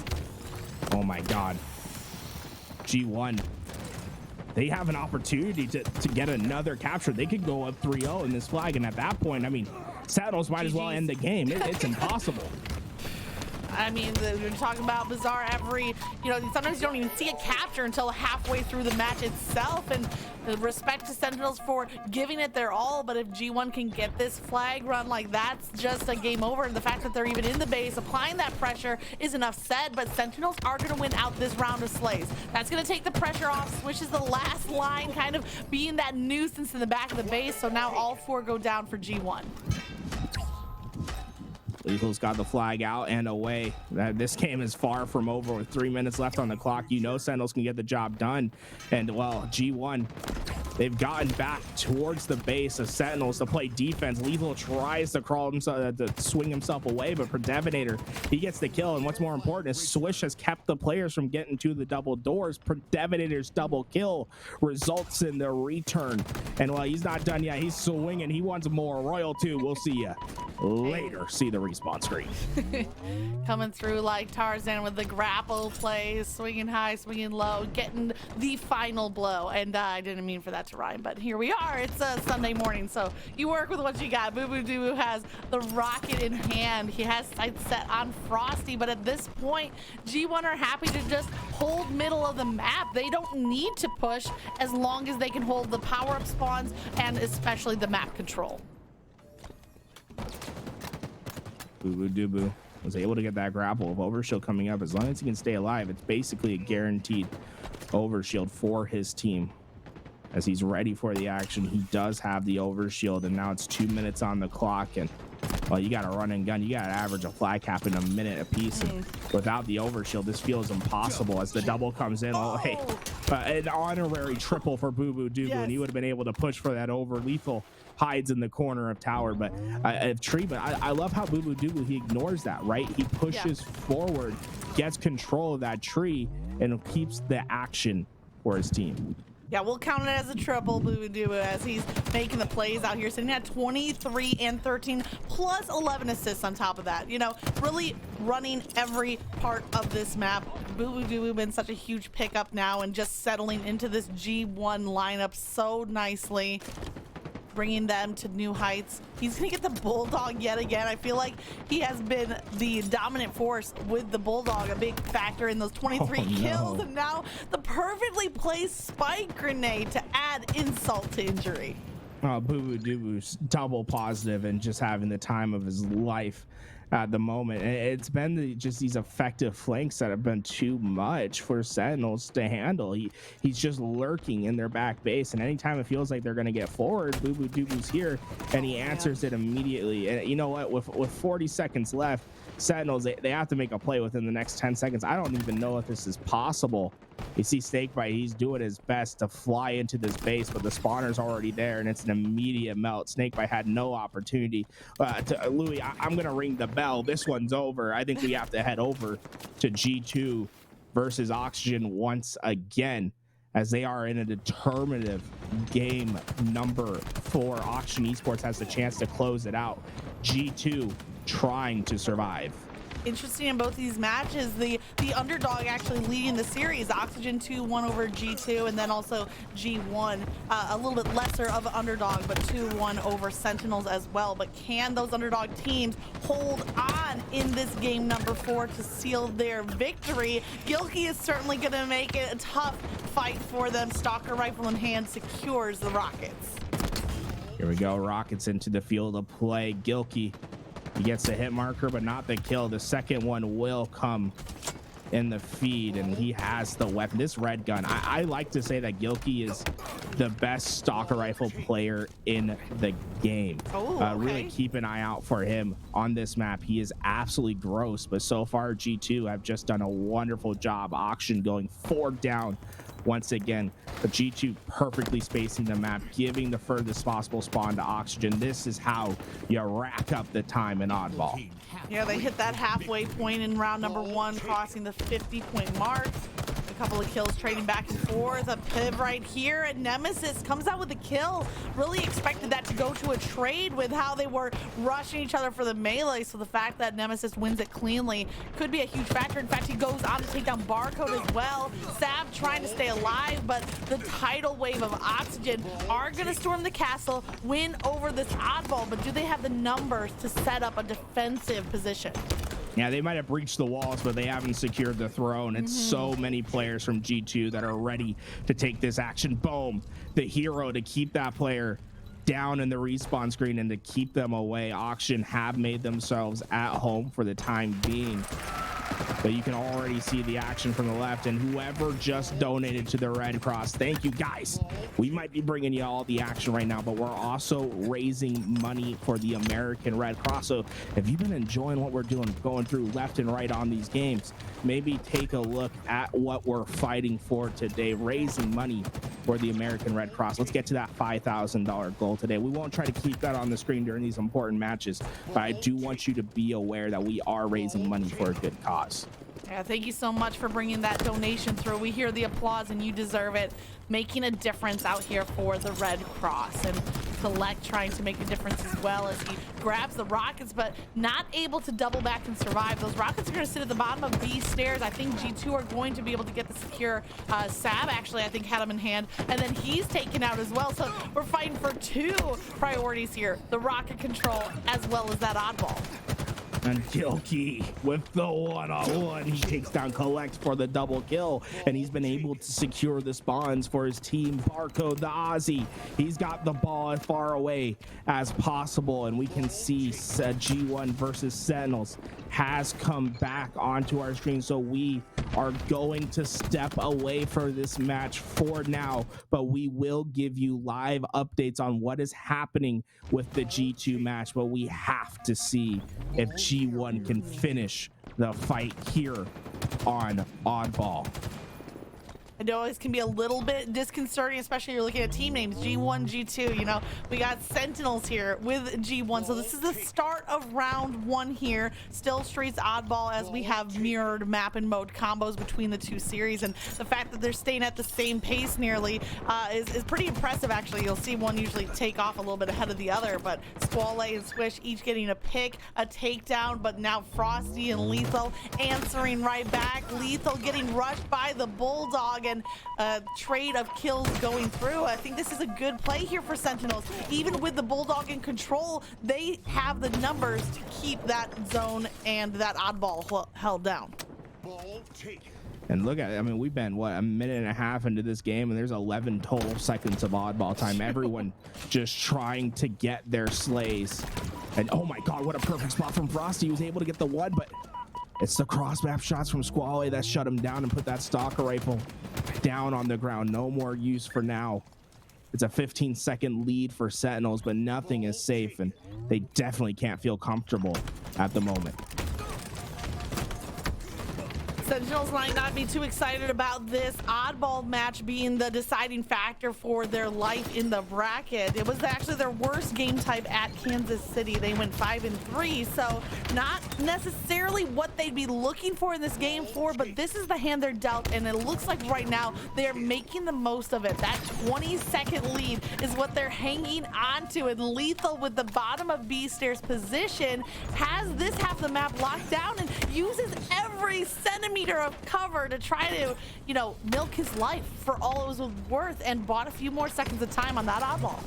Oh my God. G1, they have an opportunity to get another capture. They could go up 3-0 in this flag, and at that point, I mean, Sentinels might as well end the game. It's impossible. I mean, we're talking about Bizarre every, sometimes you don't even see a capture until halfway through the match itself, and respect to Sentinels for giving it their all, but if G1 can get this flag run like that's just a game over, and the fact that they're even in the base applying that pressure is enough said, but Sentinels are going to win out this round of slays. That's going to take the pressure off. Switch is the last line, kind of being that nuisance in the back of the base, so now all 4 go down for G1. Lethal's got the flag out and away. This game is far from over with 3 minutes left on the clock. Sentinels can get the job done. And, well, G1, they've gotten back towards the base of Sentinels to play defense. Lethal tries to crawl himself, to swing himself away, but Predevinator, he gets the kill. And what's more important is Swish has kept the players from getting to the double doors. Predevinator's double kill results in the return. And, well, he's not done yet. He's swinging. He wants more. Royal 2, we'll see you later. See the respawn screen. Coming through like Tarzan with the grapple plays, swinging high, swinging low, getting the final blow. And I didn't mean for that to rhyme, but here we are. It's a Sunday morning, so you work with what you got. Boo Boo Doo has the rocket in hand. He has sights set on Frosty, but at this point, G1 are happy to just hold middle of the map. They don't need to push as long as they can hold the power-up spawns and especially the map control. Boo Boo Doo Boo was able to get that grapple of overshield coming up. As long as he can stay alive, it's basically a guaranteed overshield for his team. As he's ready for the action, he does have the overshield, and now it's 2 minutes on the clock. And well, you got to run and gun. You got to average a flag cap in a minute apiece. And without the overshield, this feels impossible. As the double comes in, an honorary triple for Boo Boo Doo Boo, and he would have been able to push for that over. Lethal hides in the corner of tower, but tree. But I love how Boo Boo Doo he ignores that, right? He pushes forward, gets control of that tree, and keeps the action for his team. Yeah, we'll count it as a triple, Boo Doo, as he's making the plays out here, sitting at 23 and 13, plus 11 assists on top of that. You know, really running every part of this map. Boo Doo been such a huge pickup now and just settling into this G1 lineup so nicely, bringing them to new heights. He's gonna get the Bulldog yet again. I feel like he has been the dominant force with the Bulldog, a big factor in those 23 kills, and now the perfectly placed spike grenade to add insult to injury. Boo Boo Doo's double positive and just having the time of his life at the moment. It's been just these effective flanks that have been too much for Sentinels to handle. He's just lurking in their back base, and anytime it feels like they're going to get forward, Boo Boo Doo's here, and he answers it immediately. And you know what? With 40 seconds left, Sentinels, they have to make a play within the next 10 seconds. I don't even know if this is possible. You see Snakebite, he's doing his best to fly into this base, but the spawner's already there, and it's an immediate melt. Snakebite had no opportunity. Louis, I'm going to ring the bell. This one's over. I think we have to head over to G2 versus Oxygen once again, as they are in a determinative game number 4. Oxygen Esports has the chance to close it out. G2 trying to survive. Interesting in both these matches, the underdog actually leading the series. Oxygen 2-1 over G2, and then also G1 a little bit lesser of an underdog, but 2-1 over Sentinels as well. But can those underdog teams hold on in this game number 4 to seal their victory? Gilkey is certainly going to make it a tough fight for them. Stalker rifle in hand secures the Rockets. Here we go, Rockets into the field of play. Gilkey, he gets the hit marker, but not the kill. The second one will come in the feed, and he has the weapon. This red gun, I like to say that Gilkey is the best stalker rifle player in the game. Really keep an eye out for him on this map. He is absolutely gross, but so far G2 have just done a wonderful job. Auction going 4 down once again, but G2 perfectly spacing the map, giving the furthest possible spawn to Oxygen. This is how you rack up the time in Oddball. Yeah, they hit that halfway point in round number 1, crossing the 50-point mark. A couple of kills trading back and forth. A piv right here, and Nemesis comes out with a kill. Really expected that to go to a trade with how they were rushing each other for the melee, so the fact that Nemesis wins it cleanly could be a huge factor. In fact, he goes on to take down Barcode as well. Sav trying to stay alive, but the tidal wave of Oxygen are going to storm the castle, win over this Oddball, but do they have the numbers to set up a defensive position? Yeah, they might have breached the walls, but they haven't secured the throne. It's so many players from G2 that are ready to take this action. Boom, the hero to keep that player down in the respawn screen and to keep them away. Auction have made themselves at home for the time being, but you can already see the action from the left, and whoever just donated to the Red Cross, thank you guys. We might be bringing you all the action right now, but we're also raising money for the American Red Cross. So if you've been enjoying what we're doing, going through left and right on these games, maybe take a look at what we're fighting for today, raising money for the American Red Cross. Let's get to that $5,000 goal today. We won't try to keep that on the screen during these important matches, but I do want you to be aware that we are raising money for a good cause. Yeah, thank you so much for bringing that donation through. We hear the applause and you deserve it. Making a difference out here for the Red Cross, and Select trying to make a difference as well as he grabs the Rockets, but not able to double back and survive. Those Rockets are going to sit at the bottom of these stairs. I think G2 are going to be able to get the secure. Sab actually, I think, had him in hand, and then he's taken out as well. So we're fighting for 2 priorities here: the rocket control as well as that Oddball. And Gilkey with the one-on-one, he takes down Collect for the double kill, and he's been able to secure the spawns for his team. Barcode, the Aussie, he's got the ball as far away as possible, and we can see G1 versus Sentinels has come back onto our screen, so we are going to step away for this match for now, but we will give you live updates on what is happening with the G2 match. But we have to see if G1 can finish the fight here on Oddball. It always can be a little bit disconcerting, especially you're looking at team names, G1, G2, you know. We got Sentinels here with G1. So this is the start of round 1 here. Still Streets oddball as we have mirrored map and mode combos between the two series. And the fact that they're staying at the same pace nearly is pretty impressive, actually. You'll see one usually take off a little bit ahead of the other, but Squale and Swish each getting a pick, a takedown, but now Frosty and Lethal answering right back. Lethal getting rushed by the Bulldog, and a trade of kills going through. I think this is a good play here for Sentinels. Even with the Bulldog in control, they have the numbers to keep that zone and that oddball held down. And look at it. I mean, we've been, what, a minute and a half into this game, and there's 11 total seconds of oddball time. Everyone just trying to get their slays. And oh my God, what a perfect spot from Frosty. He was able to get the one, but it's the cross map shots from Squale that shut him down and put that stalker rifle down on the ground. No more use for now. It's a 15-second lead for Sentinels, but nothing is safe, and they definitely can't feel comfortable at the moment. Sentinels might not be too excited about this oddball match being the deciding factor for their life in the bracket. It was actually their worst game type at Kansas City. They went 5-3, so not necessarily what they'd be looking for in this game for, but this is the hand they're dealt, and it looks like right now they're making the most of it. That 20-second lead is what they're hanging on to, and Lethal with the bottom of B stairs position has this half the map locked down and uses every centimeter of cover to try to, you know, milk his life for all it was worth, and bought a few more seconds of time on that oddball.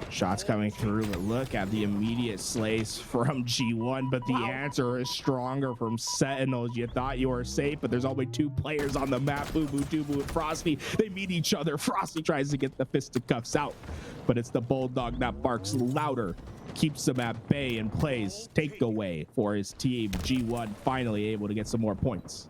Shots coming through, but look at the immediate slays from G1, but the answer is stronger from Sentinels. You thought you were safe, but there's only 2 players on the map, Boo Boo, Doo Boo, and Frosty. They meet each other. Frosty tries to get the fisticuffs out, but it's the Bulldog that barks louder, keeps them at bay, and plays takeaway for his team. G1 finally able to get some more points.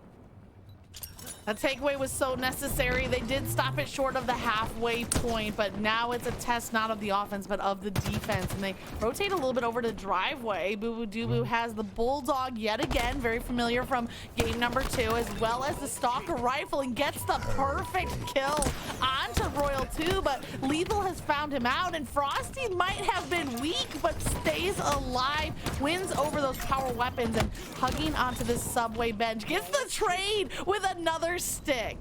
A takeaway was so necessary. They did stop it short of the halfway point, but now it's a test not of the offense but of the defense, and they rotate a little bit over to driveway. Boo Boo Doo Boo has the Bulldog yet again, very familiar from game number 2, as well as the Stalker rifle, and gets the perfect kill onto Royal 2, but Lethal has found him out, and Frosty might have been weak but stays alive, wins over those power weapons, and hugging onto this subway bench, gets the trade with another stick.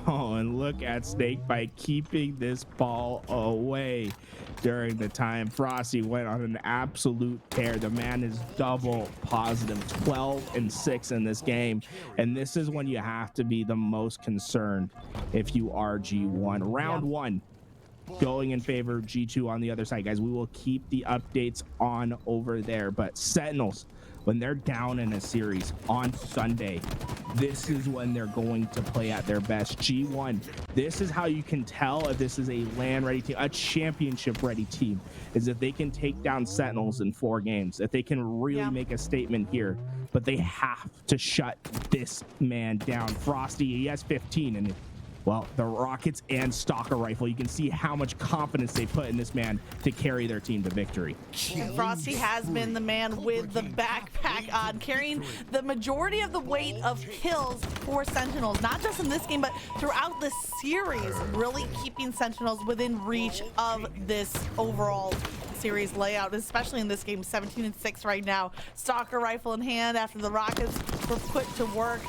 Oh, and look at Snakebite keeping this ball away during the time. Frosty went on an absolute tear. The man is double positive, 12-6 in this game, and this is when you have to be the most concerned if you are G1. Round 1 going in favor of G2 on the other side, guys. We will keep the updates on over there, but Sentinels, when they're down in a series on Sunday, this is when they're going to play at their best. G1, this is how you can tell if this is a LAN ready team, a championship ready team, is if they can take down Sentinels in 4 games, if they can really make a statement here. But they have to shut this man down. Frosty, he has 15, and well, the rockets and stalker rifle, you can see how much confidence they put in this man to carry their team to victory. And Frosty has been the man with the backpack on, carrying the majority of the weight of kills for Sentinels, not just in this game, but throughout the series, really keeping Sentinels within reach of this overall series layout, especially in this game. 17-6 right now. Stalker rifle in hand after the rockets were put to work.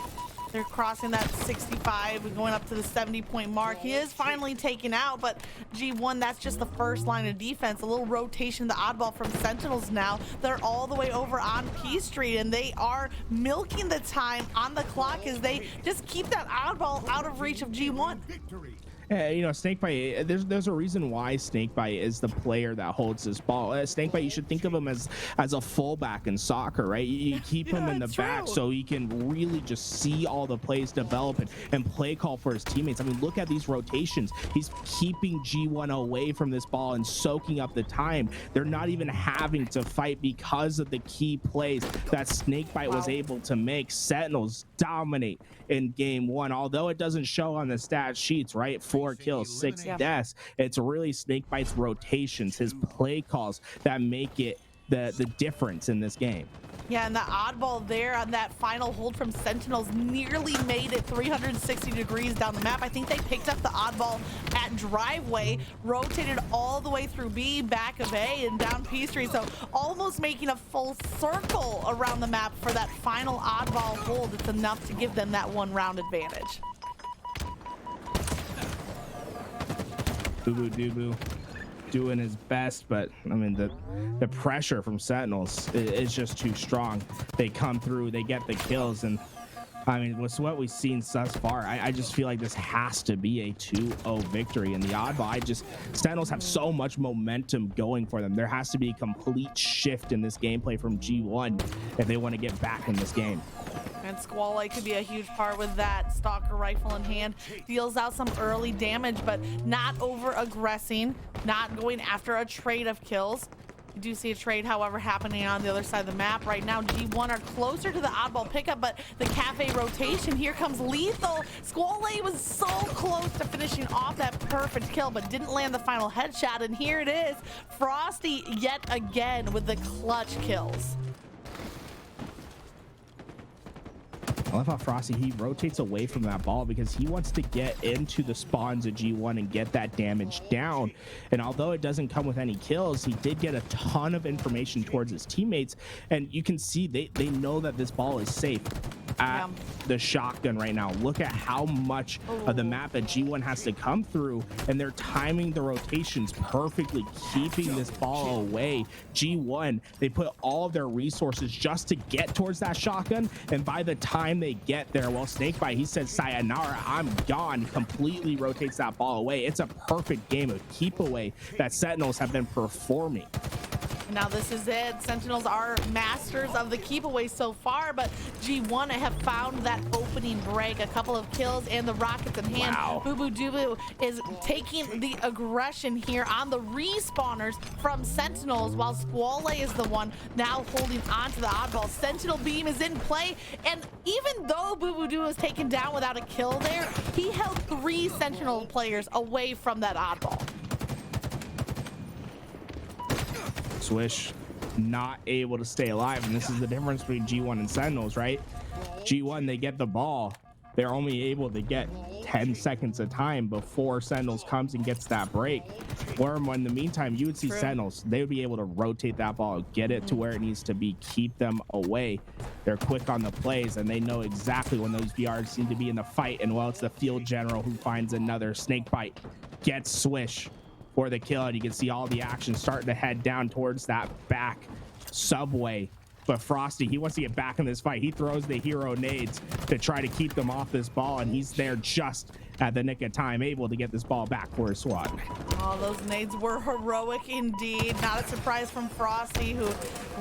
They're crossing that 65 and going up to the 70-point mark. He is finally taken out, but G1, that's just the first line of defense. A little rotation, the oddball from Sentinels now. They're all the way over on P Street, and they are milking the time on the clock as they just keep that oddball out of reach of G1. You know, Snakebite, there's a reason why Snakebite is the player that holds this ball. Snakebite, you should think of him as a fullback in soccer, right? You keep him in the back so he can really just see all the plays develop and play call for his teammates. I mean, look at these rotations. He's keeping G1 away from this ball and soaking up the time. They're not even having to fight because of the key plays that Snakebite was able to make. Sentinels dominate in game 1, although it doesn't show on the stat sheets, right? 4 kills, 6 deaths. It's really Snakebite's rotations, his play calls that make it the difference in this game. Yeah, and the oddball there on that final hold from Sentinels nearly made it 360 degrees down the map. I think they picked up the oddball at driveway, rotated all the way through B, back of A, and down P Street. So almost making a full circle around the map for that final oddball hold. It's enough to give them that 1 round advantage. Boo doing his best, but I mean the pressure from Sentinels is just too strong. They come through, they get the kills, and I mean, with what we've seen thus far, I just feel like this has to be a 2-0 victory. And the oddball, Sentinels have so much momentum going for them. There has to be a complete shift in this gameplay from G1 if they want to get back in this game. And Squall could be a huge part with that Stalker rifle in hand. Deals out some early damage, but not over-aggressing, not going after a trade of kills. You do see a trade, however, happening on the other side of the map. Right now, G1 are closer to the oddball pickup, but the cafe rotation, here comes Lethal. Squall was so close to finishing off that perfect kill, but didn't land the final headshot, and here it is. Frosty yet again with the clutch kills. I love how Frosty, he rotates away from that ball because he wants to get into the spawns of G1 and get that damage down. And although it doesn't come with any kills, he did get a ton of information towards his teammates. And you can see they know that this ball is safe at the shotgun right now. Look at how much of the map that G1 has to come through, and they're timing the rotations perfectly, keeping this ball away. G1, they put all of their resources just to get towards that shotgun, and by the time they get there, well, Snakebite, he says, sayonara, I'm gone, completely rotates that ball away. It's a perfect game of keep away that Sentinels have been performing. Now this is it. Sentinels are masters of the keep away so far, but G1 have found that opening break. A couple of kills and the rockets in hand. Wow. Boo Boo Doo is taking the aggression here on the respawners from Sentinels, while Squall is the one now holding on to the oddball. Sentinel beam is in play, and even though Boo Boo Doo was taken down without a kill there, he held 3 Sentinel players away from that oddball. Swish not able to stay alive, and this is the difference between G1 and Sentinels, right? G1, they get the ball, they're only able to get 10 seconds of time before Sentinels comes and gets that break. Or in the meantime, you would see Sentinels, they would be able to rotate that ball, get it to where it needs to be, keep them away. They're quick on the plays, and they know exactly when those VRs seem to be in the fight. And well, it's the field general who finds another. Snakebite gets Swish for the kill, and you can see all the action starting to head down towards that back subway. But Frosty, he wants to get back in this fight. He throws the hero nades to try to keep them off this ball, and he's there just at the nick of time, able to get this ball back for his squad. Oh, those nades were heroic indeed. Not a surprise from Frosty, who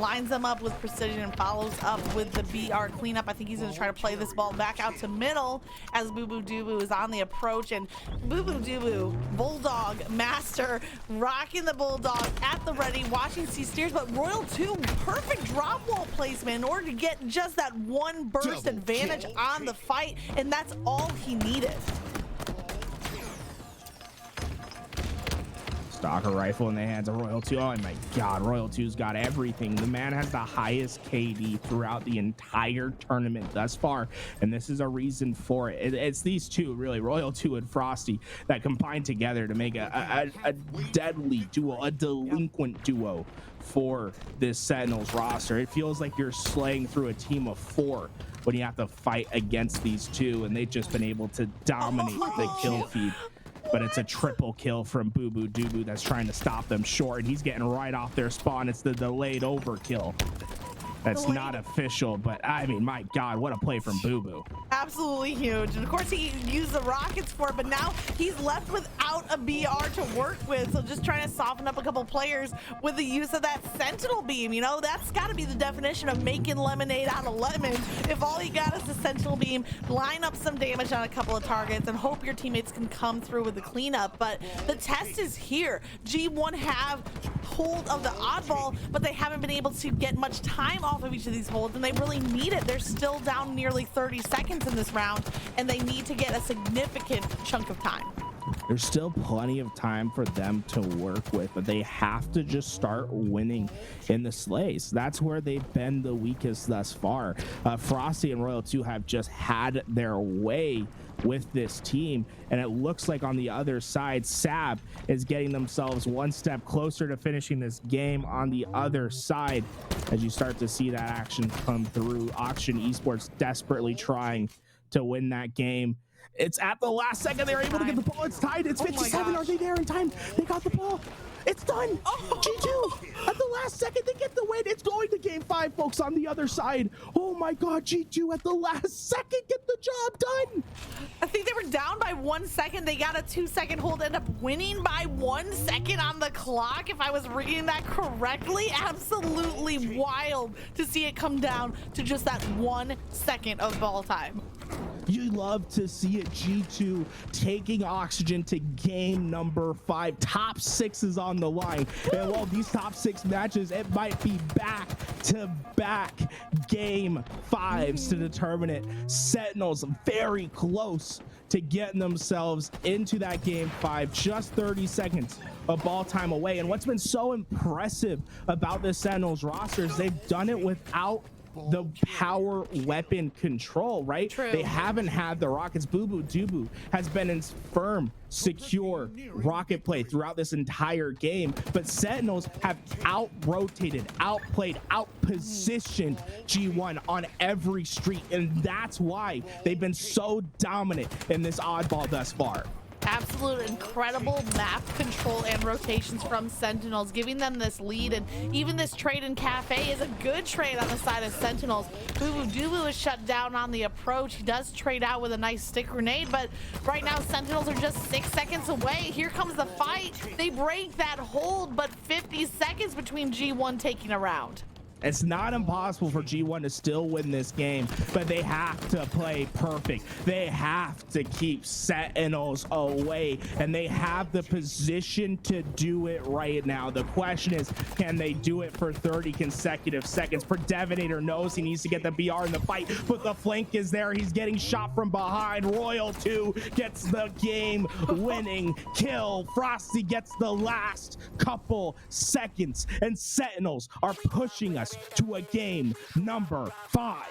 lines them up with precision and follows up with the BR cleanup. I think he's going to try to play this ball back out to middle as Boo Boo Doo is on the approach. And Boo Boo Doo, Bulldog Master, rocking the Bulldog at the ready, watching C steers, but Royal 2, perfect drop wall placement in order to get just that one burst advantage on the fight, and that's all he needed. Stalker rifle in the hands of Royal 2. Oh my God, Royal 2's got everything. The man has the highest KD throughout the entire tournament thus far, and this is a reason for it. It's these two, really, Royal 2 and Frosty, that combine together to make a deadly duo, a delinquent duo for this Sentinels roster. It feels like you're slaying through a team of 4 when you have to fight against these two, and they've just been able to dominate the kill feed. But it's a triple kill from Boo Boo Doo that's trying to stop them short, and he's getting right off their spawn. It's the delayed overkill. That's not official, but I mean, my God, what a play from Boo Boo. Absolutely huge. And of course, he used the rockets for it, but now he's left without a BR to work with. So just trying to soften up a couple players with the use of that Sentinel beam. You know, that's got to be the definition of making lemonade out of lemons. If all you got is the Sentinel beam, line up some damage on a couple of targets and hope your teammates can come through with the cleanup. But the test is here. G1 have hold of the oddball, but they haven't been able to get much time off of each of these holds, and they really need it. They're still down nearly 30 seconds in this round, and they need to get a significant chunk of time. There's still plenty of time for them to work with, but they have to just start winning in the slays. That's where they've been the weakest thus far. Frosty and Royal 2 have just had their way with this team, and it looks like on the other side, Sab is getting themselves one step closer to finishing this game on the other side as you start to see that action come through. Auction Esports desperately trying to win that game. It's at the last second they're able to get the ball. It's tied. It's 57. Are they there in time? They got the ball. It's done. G2 at the last second they get the win. It's going to game 5, folks, on the other side. Oh my god, G2 at the last second get the job done. I think they were down by 1 second. They got a 2-second hold, end up winning by 1 second on the clock, if I was reading that correctly. Absolutely wild to see it come down to just that 1 second of ball time. You love to see it. G2 taking Oxygen to game number 5. Top 6 is on the line. And while these top 6 matches, it might be back-to-back game 5s to determine it. Sentinels very close to getting themselves into that game 5, just 30 seconds of ball time away. And what's been so impressive about the Sentinels roster is they've done it without the power weapon control, right? True. They haven't had the rockets. Boo Boo Doo has been in firm, secure rocket play throughout this entire game, but Sentinels have out-rotated, outplayed, out-positioned G1 on every street, and that's why they've been so dominant in this oddball thus far. Absolute incredible map control and rotations from Sentinels, giving them this lead. And even this trade in Cafe is a good trade on the side of Sentinels. Boo Boo Doo is shut down on the approach. He does trade out with a nice stick grenade, but right now Sentinels are just 6 seconds away. Here comes the fight. They break that hold, but 50 seconds between G1 taking a round. It's not impossible for G1 to still win this game, but they have to play perfect. They have to keep Sentinels away, and they have the position to do it right now. The question is, can they do it for 30 consecutive seconds? Predevator knows he needs to get the BR in the fight, but the flank is there. He's getting shot from behind. Royal 2 gets the game-winning kill. Frosty gets the last couple seconds, and Sentinels are pushing us to a game number 5.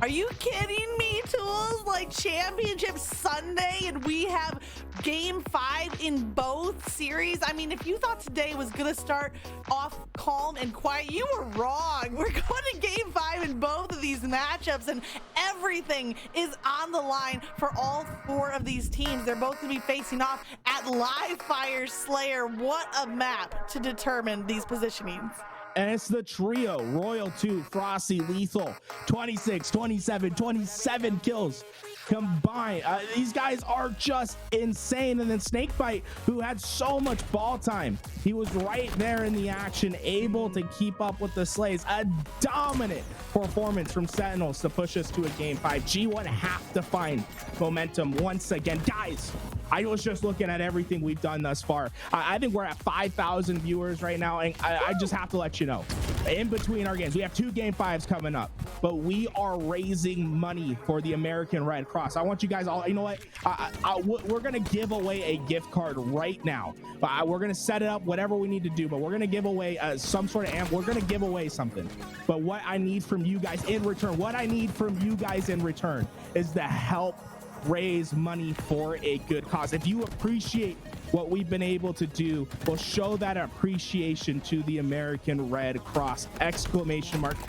Are you kidding me, Tools? Like Championship Sunday and we have game 5 in both series? I mean, if you thought today was gonna start off calm and quiet, you were wrong. We're going to game 5 in both of these matchups, and everything is on the line for all 4 of these teams. They're both gonna be facing off at Live Fire Slayer. What a map to determine these positionings. And it's the trio, Royal 2, Frosty, Lethal, 26, 27, 27 kills combined. These guys are just insane. And then Snakebite, who had so much ball time, he was right there in the action, able to keep up with the slays. A dominant performance from Sentinels to push us to a game 5. G1 have to find momentum once again. Guys, I was just looking at everything we've done thus far. I think we're at 5,000 viewers right now, and I just have to let you know, in between our games, we have 2 game 5s coming up, but we are raising money for the American Red Cross. I want you guys all, you know what, we're gonna give away a gift card right now. We're gonna set it up, whatever we need to do, but we're gonna give away some sort of we're gonna give away something. But what I need from you guys in return, is the help raise money for a good cause. If you appreciate what we've been able to do, we'll show that appreciation to the American Red Cross. !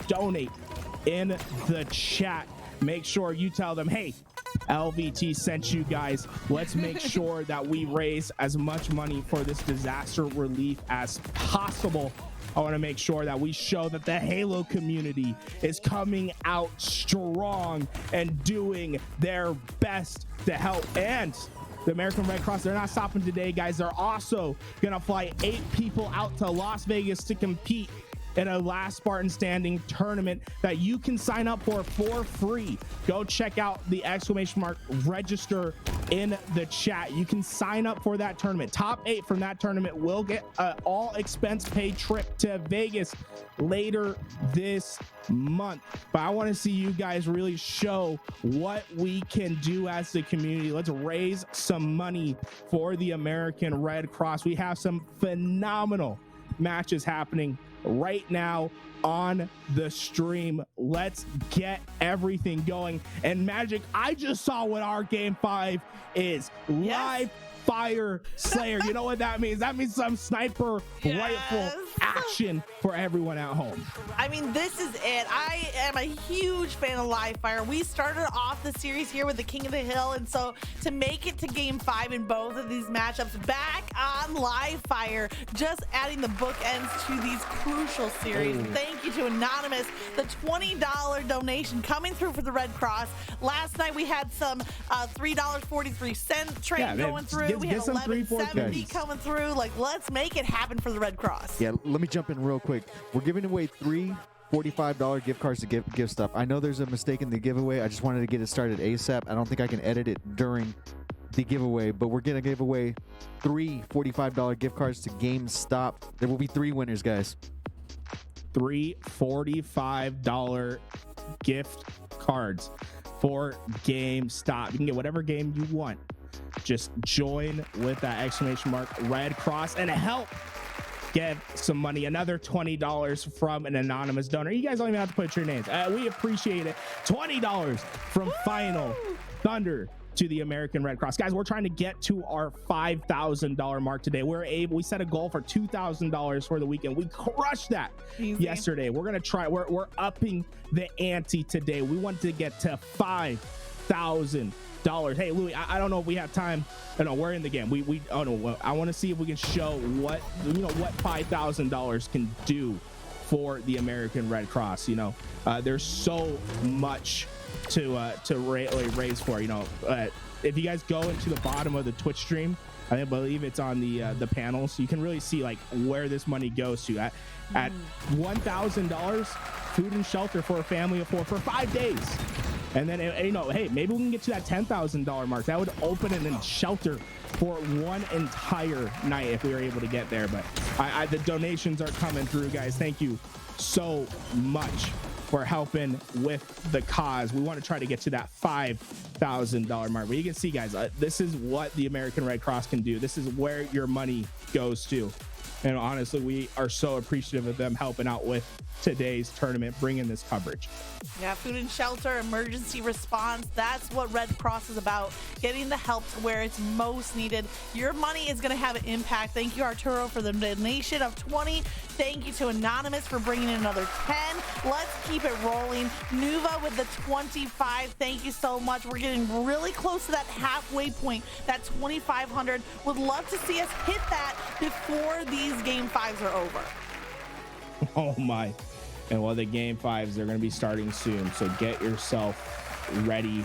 Donate in the chat. Make sure you tell them, hey, LVT sent you guys. Let's make sure that we raise as much money for this disaster relief as possible. I want to make sure that we show that the Halo community is coming out strong and doing their best to help. And the American Red Cross, they're not stopping today, guys. They're also going to fly 8 people out to Las Vegas to compete in a last Spartan standing tournament that you can sign up for free. Go check out the ! Register in the chat. You can sign up for that tournament. Top 8 from that tournament will get all expense paid trip to Vegas later this month. But I want to see you guys really show what we can do as the community. Let's raise some money for the American Red Cross. We have some phenomenal matches happening right now on the stream. Let's get everything going. And Magic, I just saw what our game 5 is. Live fire slayer. You know what that means? That means some sniper rifle action for everyone at home. I mean, this is it. I am a huge fan of live fire. We started off the series here with the King of the Hill, and so to make it to game 5 in both of these matchups back on live fire, just adding the bookends to these crucial series. Thank you to Anonymous, the $20 donation coming through for the Red Cross. Last night we had some $3.43 trade going through. We had $11.70 coming through. Like, let's make it happen for the Red Cross. Yeah, let me jump in real quick. We're giving away 3 $45 gift cards to give stuff. I know there's a mistake in the giveaway. I just wanted to get it started ASAP. I don't think I can edit it during the giveaway, but we're gonna give away 3 $45 gift cards to GameStop. There will be 3 winners, guys. 3 $45 gift cards for GameStop. You can get whatever game you want. Just join with that exclamation mark Red Cross and help get some money. Another $20 from an anonymous donor. You guys don't even have to put your names. We appreciate it. $20 from Final Thunder to the American Red Cross. Guys, we're trying to get to our $5,000 mark today. We set a goal for $2,000 for the weekend. We crushed that yesterday. We're gonna try. We're upping the ante today. We want to get to $5,000. Hey, Louis, I don't know if we have time. No, we're in the game. I want to see if we can show what $5,000 can do for the American Red Cross. There's so much to raise for. If you guys go into the bottom of the Twitch stream, I believe it's on the panels. You can really see like where this money goes to. At $1,000, food and shelter for a family of 4 for 5 days. And then, hey, maybe we can get to that $10,000 mark. That would open it and shelter for one entire night if we were able to get there. But the donations are coming through, guys. Thank you so much for helping with the cause. We want to try to get to that $5,000 mark. But you can see, guys, this is what the American Red Cross can do. This is where your money goes to. And honestly, we are so appreciative of them helping out with today's tournament, bringing this coverage. Yeah, food and shelter, emergency response. That's what Red Cross is about, getting the help to where it's most needed. Your money is going to have an impact. Thank you, Arturo, for the donation of 20. Thank you to Anonymous for bringing in another 10. Let's keep it rolling. Nuva with the 25. Thank you so much. We're getting really close to that halfway point, that 2,500. Would love to see us hit that before these game 5s are over. Oh my. And the game 5s, they're going to be starting soon. So get yourself ready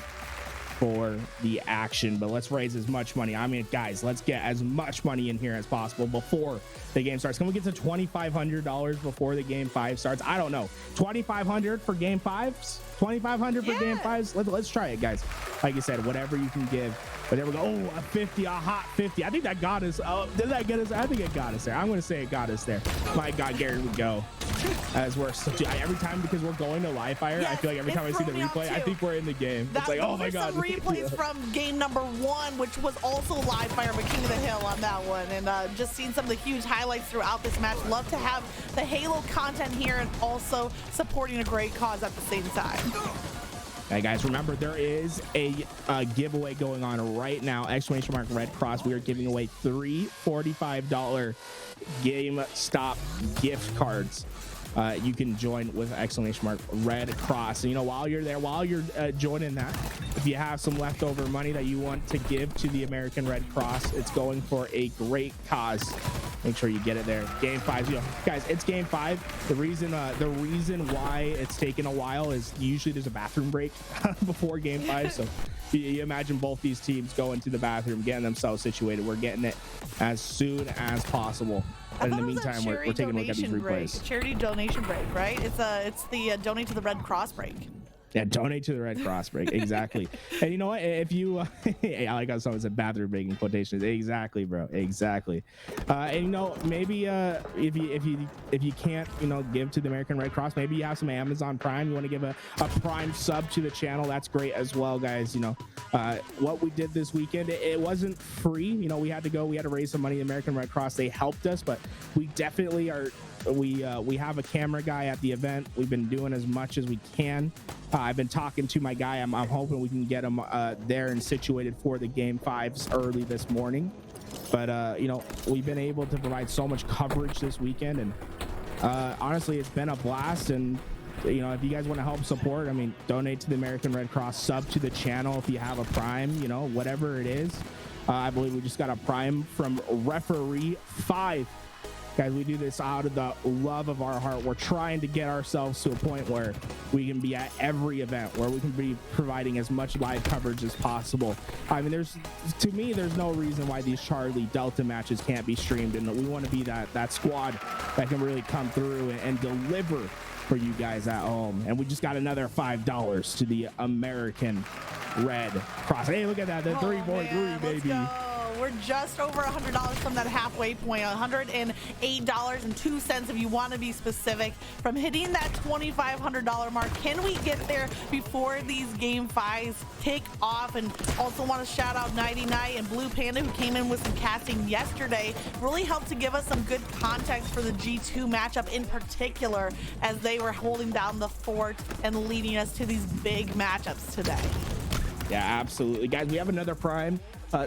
for the action. But let's raise as much money. Guys, let's get as much money in here as possible before the game starts. Can we get to $2,500 before the game 5 starts? I don't know. $2,500 for game 5s? $2,500 for game 5s? Let's try it, guys. Like you said, whatever you can give. But there we go. Oh, a 50, a hot 50. I think that got us. Did that get us? I think it got us there. I'm going to say it got us there. My God, Gary, we go. As we're every time, because we're going to live fire, I feel like every time I see the replay, I think we're in the game. It's like, oh my God. Some replays from game number 1, which was also live fire, but King of the Hill on that one. And just seeing some of the huge highlights throughout this match. Love to have the Halo content here and also supporting a great cause at the same time. Hey guys, remember there is a giveaway going on right now. Exclamation mark Red Cross. We are giving away 3 $45 GameStop gift cards. You can join with exclamation mark Red Cross. And, while you're there, while you're joining that, if you have some leftover money that you want to give to the American Red Cross, it's going for a great cause. Make sure you get it there. Game 5, guys, it's game 5. The reason why it's taken a while is usually there's a bathroom break before game 5. So you imagine both these teams going to the bathroom, getting themselves situated. We're getting it as soon as possible. But in the meantime, we're taking a look at these replays. Charity donation break, right? It's the donate to the Red Cross break. Yeah, donate to the Red Cross break. Exactly. And you know what? If you, I like how someone said bathroom breaking quotations. Exactly, bro. Exactly. And you know, maybe if you can't, you know, give to the American Red Cross, maybe you have some Amazon Prime. You want to give a Prime sub to the channel. That's great as well, guys. You know, what we did this weekend, it wasn't free. You know, we had to raise some money. The American Red Cross, they helped us, but we definitely are. We have a camera guy at the event. We've been doing as much as we can. I've been talking to my guy. I'm hoping we can get him there and situated for the game 5s early this morning. But you know, we've been able to provide so much coverage this weekend, and honestly, it's been a blast. And you know, if you guys want to help support, I mean, donate to the American Red Cross, sub to the channel if you have a Prime. You know, whatever it is. I believe we just got a Prime from Referee 5. Guys, we do this out of the love of our heart. We're trying to get ourselves to a point where we can be at every event, where we can be providing as much live coverage as possible. I mean, to me, there's no reason why these Charlie Delta matches can't be streamed, and we want to be that squad that can really come through and deliver for you guys at home. And we just got another $5 to the American Red Cross. Hey, look at that, the 3.3, baby. We're just over $100 from that halfway point, $108.02 if you want to be specific. From hitting that $2,500 mark, can we get there before these game 5s kick off? And also want to shout out Nighty Night and Blue Panda, who came in with some casting yesterday. Really helped to give us some good context for the G2 matchup in particular, as they were holding down the fort and leading us to these big matchups today. Yeah, absolutely. Guys, we have another Prime.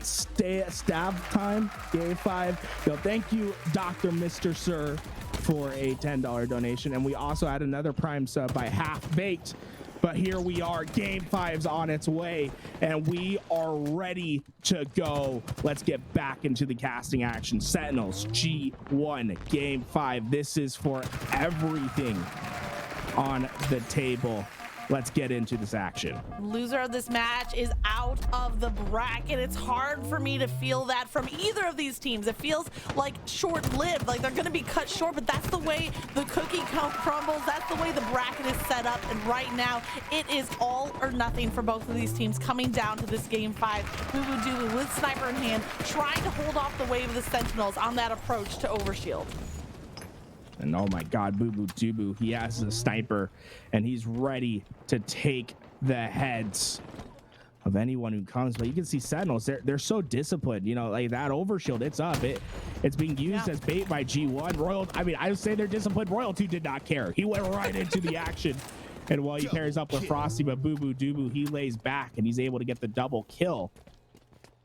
Stab time, game 5. Yo, thank you, Dr. Mr. Sir, for a $10 donation. And we also had another Prime sub by Half Baked. But here we are, game 5's on its way, and we are ready to go. Let's get back into the casting action. Sentinels G1 game 5. This is for everything on the table. Let's get into this action. Loser of this match is out of the bracket. It's hard for me to feel that from either of these teams. It feels like short-lived, like they're going to be cut short, but that's the way the cookie crumbles. That's the way the bracket is set up. And right now, it is all or nothing for both of these teams coming down to this game 5. Boo Boo Doo with sniper in hand, trying to hold off the wave of the Sentinels on that approach to Overshield. And oh my God, Boo Boo Doo, he has a sniper and he's ready to take the heads of anyone who comes. But you can see Sentinels, they're so disciplined, you know, like that Overshield, it's up. It's being used as bait by G1. Royal, I mean, I would say they're disciplined. Royalty did not care. He went right into the action. And while he pairs up with Frosty, but Boo Boo Doo, he lays back and he's able to get the double kill.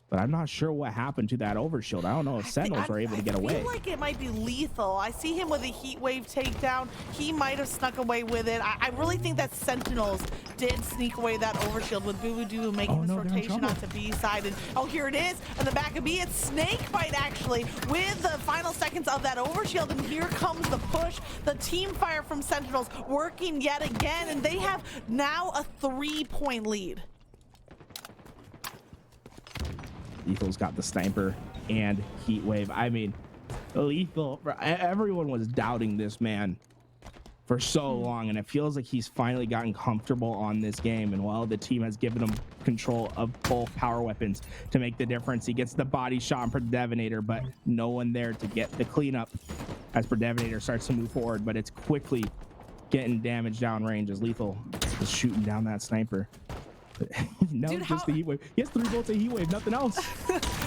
But I'm not sure what happened to that Overshield. I don't know if Sentinels were able to get away. I feel like it might be lethal. I see him with a heat wave takedown. He might have snuck away with it. I really think that Sentinels did sneak away that Overshield with Boo Boo Doo making this rotation onto B side. And oh, here it is in the back of B. It's Snakebite actually with the final seconds of that Overshield. And here comes the push. The team fire from Sentinels working yet again. And they have now a 3-point lead. Lethal's got the sniper and heat wave. I mean, Lethal, everyone was doubting this man for so long, and it feels like he's finally gotten comfortable on this game. And while the team has given him control of both power weapons to make the difference, he gets the body shot for Devonator, but no one there to get the cleanup as Devonator starts to move forward. But it's quickly getting damage downrange as Lethal is shooting down that sniper. No, dude, just the heat wave. He has 3 bolts of heat wave, nothing else.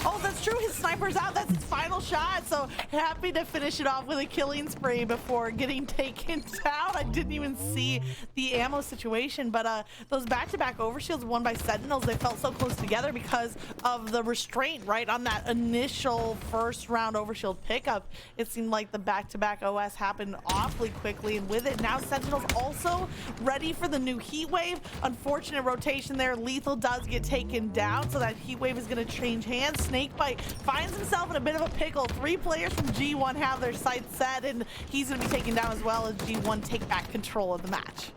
Oh, that's true. His sniper's out. That's his final shot. So happy to finish it off with a killing spree before getting taken down. I didn't even see the ammo situation, but those back-to-back overshields won by Sentinels, they felt so close together because of the restraint, right? On that initial first round overshield pickup, it seemed like the back-to-back OS happened awfully quickly. And with it, now Sentinels also ready for the new heat wave. Unfortunate rotation there. Lethal does get taken down, so that heat wave is going to change hands. Snakebite finds himself in a bit of a pickle. 3 players from G1 have their sights set, and he's going to be taken down as well as G1 take back control of the match.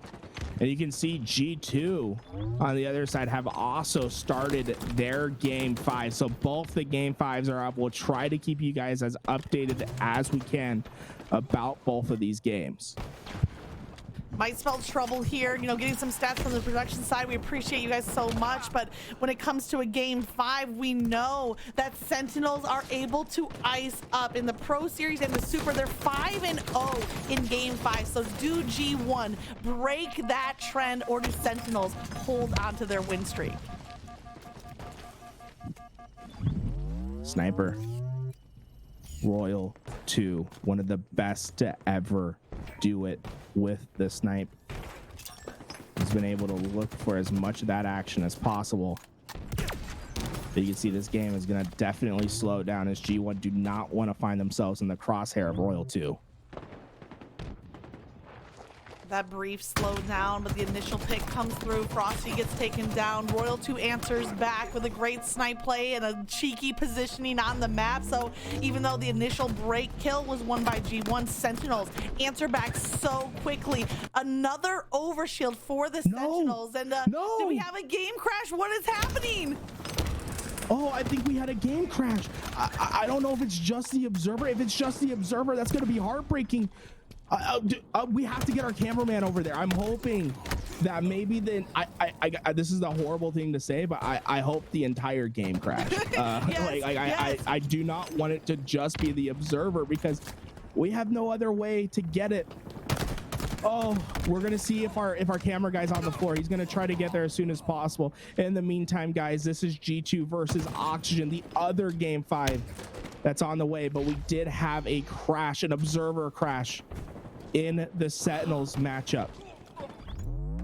And you can see G2 on the other side have also started their game 5. So both the game 5s are up. We'll try to keep you guys as updated as we can about both of these games. might spell trouble here. You know, getting some stats from the production side. We appreciate you guys so much. But when it comes to a game 5, we know that Sentinels are able to ice up in the Pro Series and the Super. They're 5-0 in game 5. So do G1 break that trend, or do Sentinels hold on to their win streak? Sniper. Royal 2, one of the best to ever do it with the snipe. He's been able to look for as much of that action as possible. But you can see this game is going to definitely slow down as G1 do not want to find themselves in the crosshair of Royal 2. That brief slowed down, but the initial pick comes through. Frosty gets taken down. Royal 2 answers back with a great snipe play and a cheeky positioning on the map. So even though the initial break kill was won by G1, Sentinels answer back so quickly. Another overshield for the Sentinels. And do we have a game crash? What is happening? Oh, I think we had a game crash. I don't know if it's just the observer. If it's just the observer, that's going to be heartbreaking. We have to get our cameraman over there. I'm hoping that maybe then this is a horrible thing to say, but I hope the entire game crashed. I do not want it to just be the observer, because we have no other way to get it. Oh, we're gonna see if our camera guy's on the floor. He's gonna try to get there as soon as possible. In the meantime, guys, this is G2 versus Oxygen, the other game 5 that's on the way. But we did have a crash, an observer crash in the Sentinels matchup.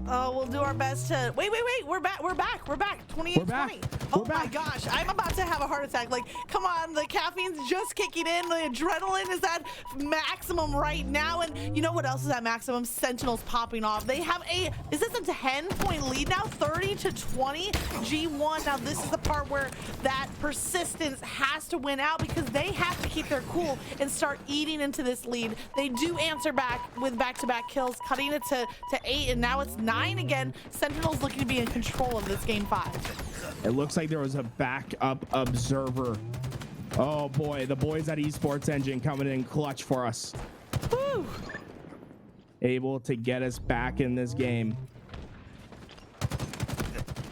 Oh, we'll do our best to wait. We're back. 28-20. Oh my gosh, I'm about to have a heart attack. Like, come on, the caffeine's just kicking in. The adrenaline is at maximum right now. And you know what else is at maximum? Sentinels popping off. They have is this a 10-point lead now? 30-20 G1. Now this is the part where that persistence has to win out, because they have to keep their cool and start eating into this lead. They do answer back with back-to-back kills, cutting it to 8, and now it's 9 again. Sentinels looking to be in control of this game 5. It looks like there was a backup observer. Oh boy, the boys at Esports Engine coming in clutch for us. Woo. Able to get us back in this game.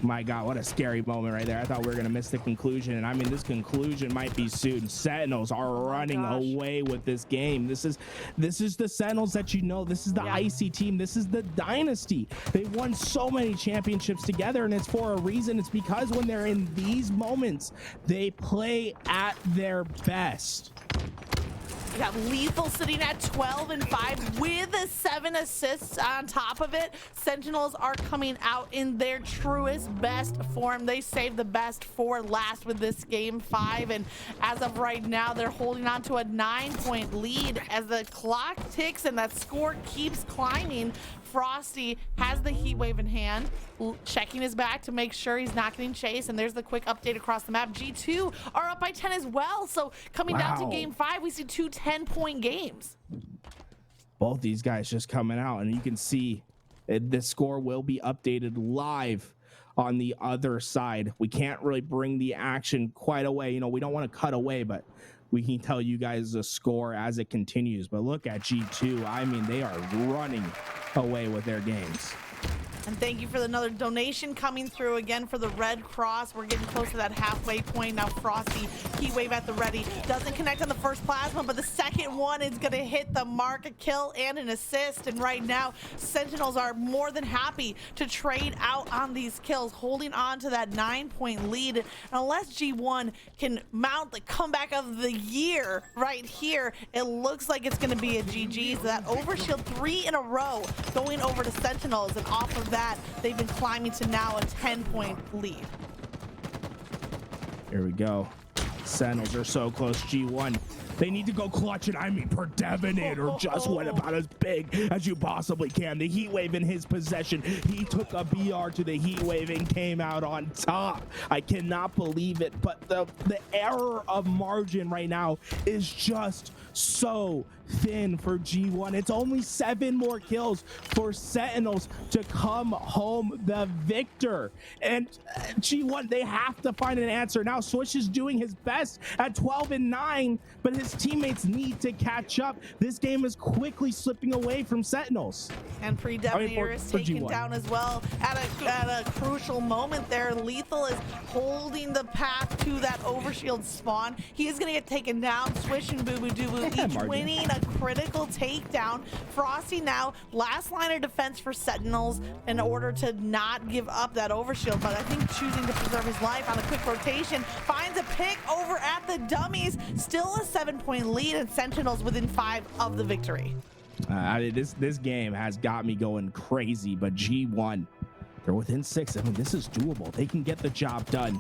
My God, what a scary moment right there. I thought we were going to miss the conclusion. And I mean, this conclusion might be soon. Sentinels are running away with this game. This is the Sentinels that you know. This is the icy team. This is the dynasty. They won so many championships together, and it's for a reason. It's because when they're in these moments, they play at their best. We got Lethal sitting at 12-5 with 7 assists on top of it. Sentinels are coming out in their truest best form. They saved the best for last with this game 5, and as of right now, they're holding on to a 9-point lead as the clock ticks and that score keeps climbing. Frosty has the heat wave in hand, checking his back to make sure he's not getting chased, and there's the quick update across the map. G2 are up by 10 as well, so coming down to game 5, we see 2 10-point games. Both these guys just coming out, and you can see the score will be updated live on the other side. We can't really bring the action quite away. You know, we don't want to cut away, but we can tell you guys the score as it continues. But look at G2. I mean, they are running away with their games. And thank you for another donation coming through again for the Red Cross. We're getting close to that halfway point now. Frosty, heat wave at the ready. Doesn't connect on the first plasma, but the second one is going to hit the mark, a kill and an assist. And right now, Sentinels are more than happy to trade out on these kills, holding on to that 9-point lead. And unless G1 can mount the comeback of the year right here, it looks like it's going to be a GG. So that overshield 3 in a row going over to Sentinels, and off of that, they've been climbing to now a 10-point lead. Here we go. Sentinels are so close. G1, they need to go clutch it. I mean, per Devinator just went about as big as you possibly can. The heat wave in his possession. He took a BR to the heat wave and came out on top. I cannot believe it, but the error of margin right now is just so thin for G1. It's only 7 more kills for Sentinels to come home the victor. And G1, they have to find an answer. Now Swish is doing his best at 12-9, but his teammates need to catch up. This game is quickly slipping away from Sentinels. And Predominator is taken G1 down as well at a crucial moment there. Lethal is holding the path to that overshield spawn. He is going to get taken down. Swish and Boo Boo Doo Boo each winning a critical takedown. Frosty now last line of defense for Sentinels in order to not give up that overshield, but I think choosing to preserve his life on a quick rotation finds a pick over at the dummies. Still a 7-point lead, and Sentinels within 5 of the victory. This game has got me going crazy, but G1, they're within 6. I mean, this is doable. They can get the job done.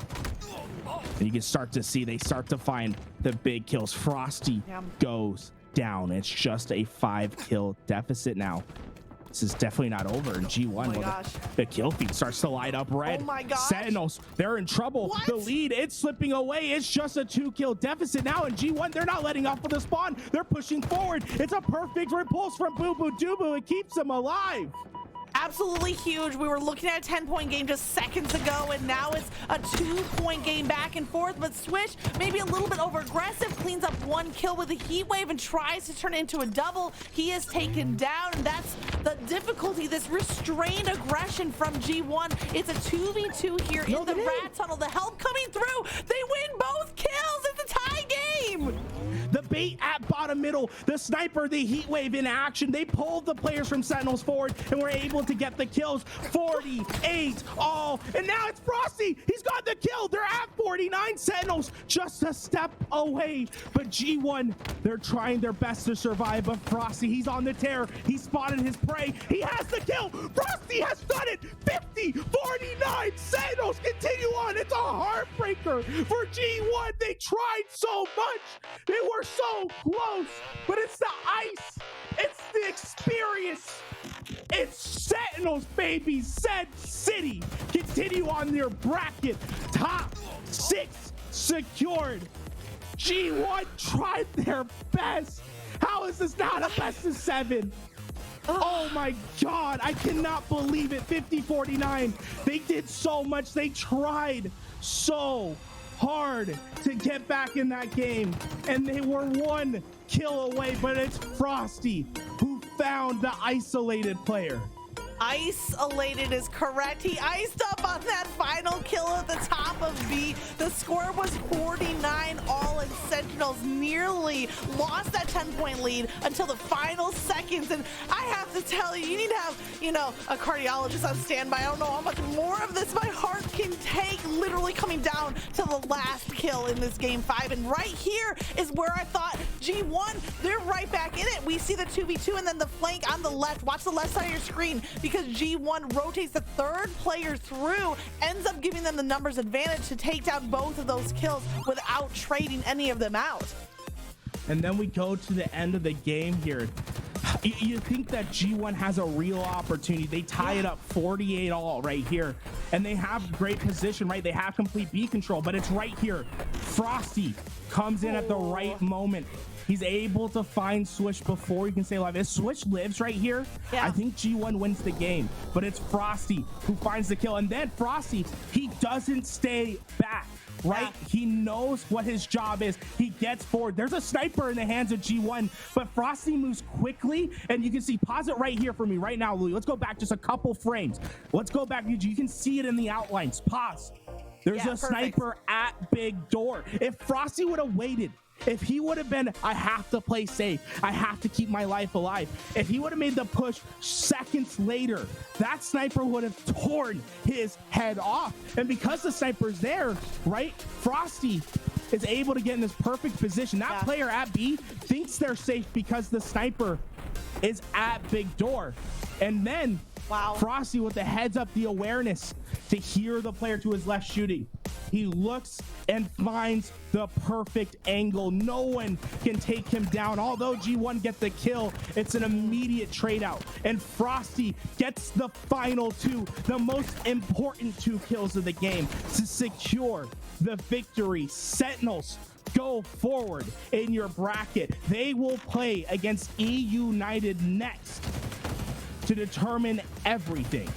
And you can start to see, they start to find the big kills. Frosty goes down. It's just a 5-kill deficit now. This is definitely not over. And G1, the kill feed starts to light up red. Oh my gosh. Sentinels, they're in trouble. What? The lead, it's slipping away. It's just a 2-kill deficit now. And G1, they're not letting up for the spawn. They're pushing forward. It's a perfect repulse from Boo Boo Doo Boo. It keeps them alive. Absolutely huge. We were looking at a 10-point game just seconds ago, and now it's a 2-point game back and forth. But Swish, maybe a little bit over aggressive, cleans up 1 kill with a heat wave and tries to turn it into a double. He is taken down, and that's the difficulty, this restrained aggression from G1. It's a 2v2 here in the rat tunnel. The help coming through. They win both kills. It's a tie game. The bait at bottom middle, the sniper, the heat wave in action. They pulled the players from Sentinels forward and were able to get the kills. 48 all, and now it's Frosty. He's got the kill. They're at 49. Sentinels just a step away, but G1, they're trying their best to survive. But Frosty, he's on the tear. He spotted his prey. He has the kill. Frosty has done it. 50-49. Sentinels continue on. It's a heartbreaker for G1. They tried so much. They were so close, but it's the ice. It's the experience. It's Sentinels, baby. Said City continue on their bracket. Top 6 secured. G1 tried their best. How is this not a best of 7? Oh my God, I cannot believe it. 50-49. They did so much. They tried so hard to get back in that game, and they were 1 kill away, but it's Frosty who found the isolated player. Isolated is correct. He iced up on that final kill at the top of B. The score was 49 all, and Sentinels nearly lost that 10-point lead until the final seconds. And I have to tell you, you need to have, you know, a cardiologist on standby. I don't know how much more of this my heart can take, literally coming down to the last kill in this game 5. And right here is where I thought G1, they're right back in it. We see the 2v2 and then the flank on the left. Watch the left side of your screen, because G1 rotates the 3rd player through, ends up giving them the numbers advantage to take down both of those kills without trading any of them out. And then we go to the end of the game here. You think that G1 has a real opportunity. They tie it up 48 all right here, and they have great position, right? They have complete B control, but it's right here. Frosty comes in at the right moment. He's able to find Swish before he can stay alive. If Swish lives right here, I think G1 wins the game. But it's Frosty who finds the kill. And then Frosty, he doesn't stay back, right? He knows what his job is. He gets forward. There's a sniper in the hands of G1, but Frosty moves quickly. And you can see, pause it right here for me right now, Louis. Let's go back just a couple frames. Let's go back. You can see it in the outlines. Pause. There's a sniper at big door. If Frosty would have waited, if he would have been, I have to play safe, I have to keep my life alive, if he would have made the push seconds later, that sniper would have torn his head off. And because the sniper's there, right, Frosty is able to get in this perfect position. That player at B thinks they're safe because the sniper is at big door. And then Frosty, with the heads up, the awareness to hear the player to his left shooting, he looks and finds the perfect angle. No one can take him down. Although G1 gets the kill, it's an immediate trade out. And Frosty gets the final 2, the most important 2 kills of the game to secure the victory. Sentinels go forward in your bracket. They will play against E United next to determine everything.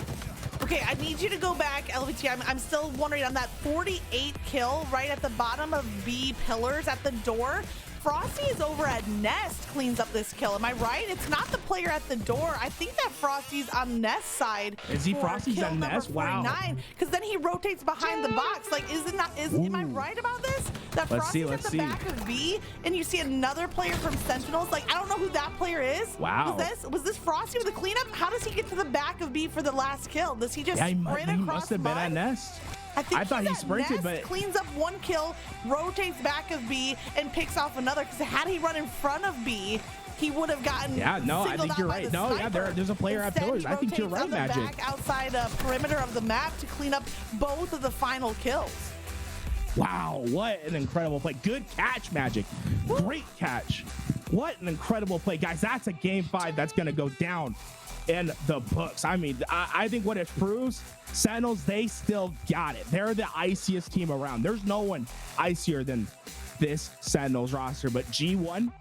Okay, I need you to go back, LVT. I'm still wondering on that 48 kill right at the bottom of B pillars at the door. Frosty is over at Nest, cleans up this kill. Am I right? It's not the player at the door. I think that Frosty's on Nest's side. Is he Frosty's on Nest? Wow. Because then he rotates behind the box. Like, am I right about this? That Frosty's at the back of B, and you see another player from Sentinels. Like, I don't know who that player is. Wow. Was this Frosty with the cleanup? How does he get to the back of B for the last kill? Does he just sprint across he must have been at Nest. I thought he sprinted, but cleans up one kill, rotates back of B, and picks off another. Because had he run in front of B, he would have gotten. Yeah, no, I think you're right. No, yeah, there's a player at pillars. I think you're right, Magic. Back outside the perimeter of the map to clean up both of the final kills. Wow, what an incredible play! Good catch, Magic. Great catch. What an incredible play, guys. That's a game 5 that's gonna go down in the books. I mean, I think what it proves, Sentinels, they still got it. They're the iciest team around. There's no one icier than this Sentinels roster, but G1,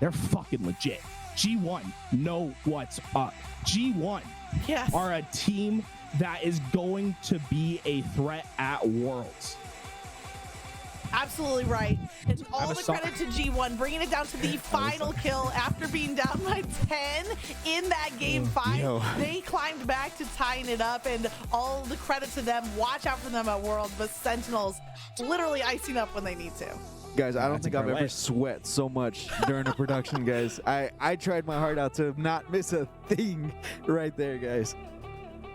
they're fucking legit. G1 know what's up. G1 are a team that is going to be a threat at Worlds. Absolutely right. And all the credit to G1, bringing it down to the final kill after being down by 10 in that game 5. They climbed back to tying it up, and all the credit to them. Watch out for them at Worlds, but Sentinels literally icing up when they need to. Guys, I don't think I've ever sweat so much during a production, guys. I tried my heart out to not miss a thing right there, guys.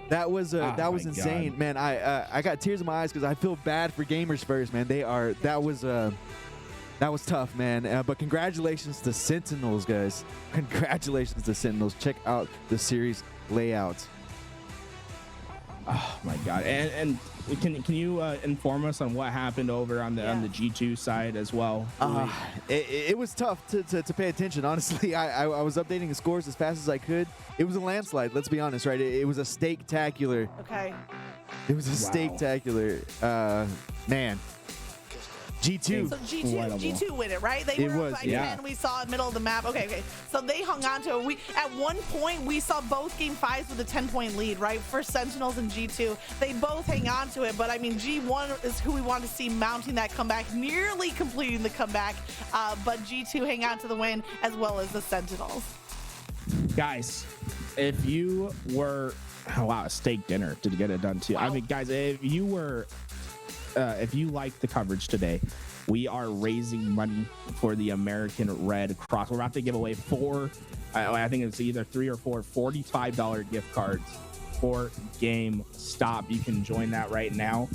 That was insane, God. Man. I got tears in my eyes because I feel bad for Gamers First, man. That was tough, man. But congratulations to Sentinels, guys. Congratulations to Sentinels. Check out the series layout. Oh my God! And can you inform us on what happened over on the G2 side as well? It was tough to pay attention. Honestly, I was updating the scores as fast as I could. It was a landslide. Let's be honest, right? It was a stake-tacular. Okay. It was a stake-tacular. Man. G2. So G2 win it, right? They were up by 10. We saw in the middle of the map. Okay. So they hung on to it. At one point, we saw both game 5s with a 10-point lead, right? For Sentinels and G2. They both hang on to it, but I mean, G1 is who we want to see mounting that comeback, nearly completing the comeback. But G2 hang on to the win, as well as the Sentinels. Guys, if you were... Oh, wow, a steak dinner to get it done, too. Wow. I mean, guys, if you were... if you like the coverage today, we are raising money for the American Red Cross. We're about to give away I think it's either 3 or 4 $45 gift cards for GameStop. You can join that right now.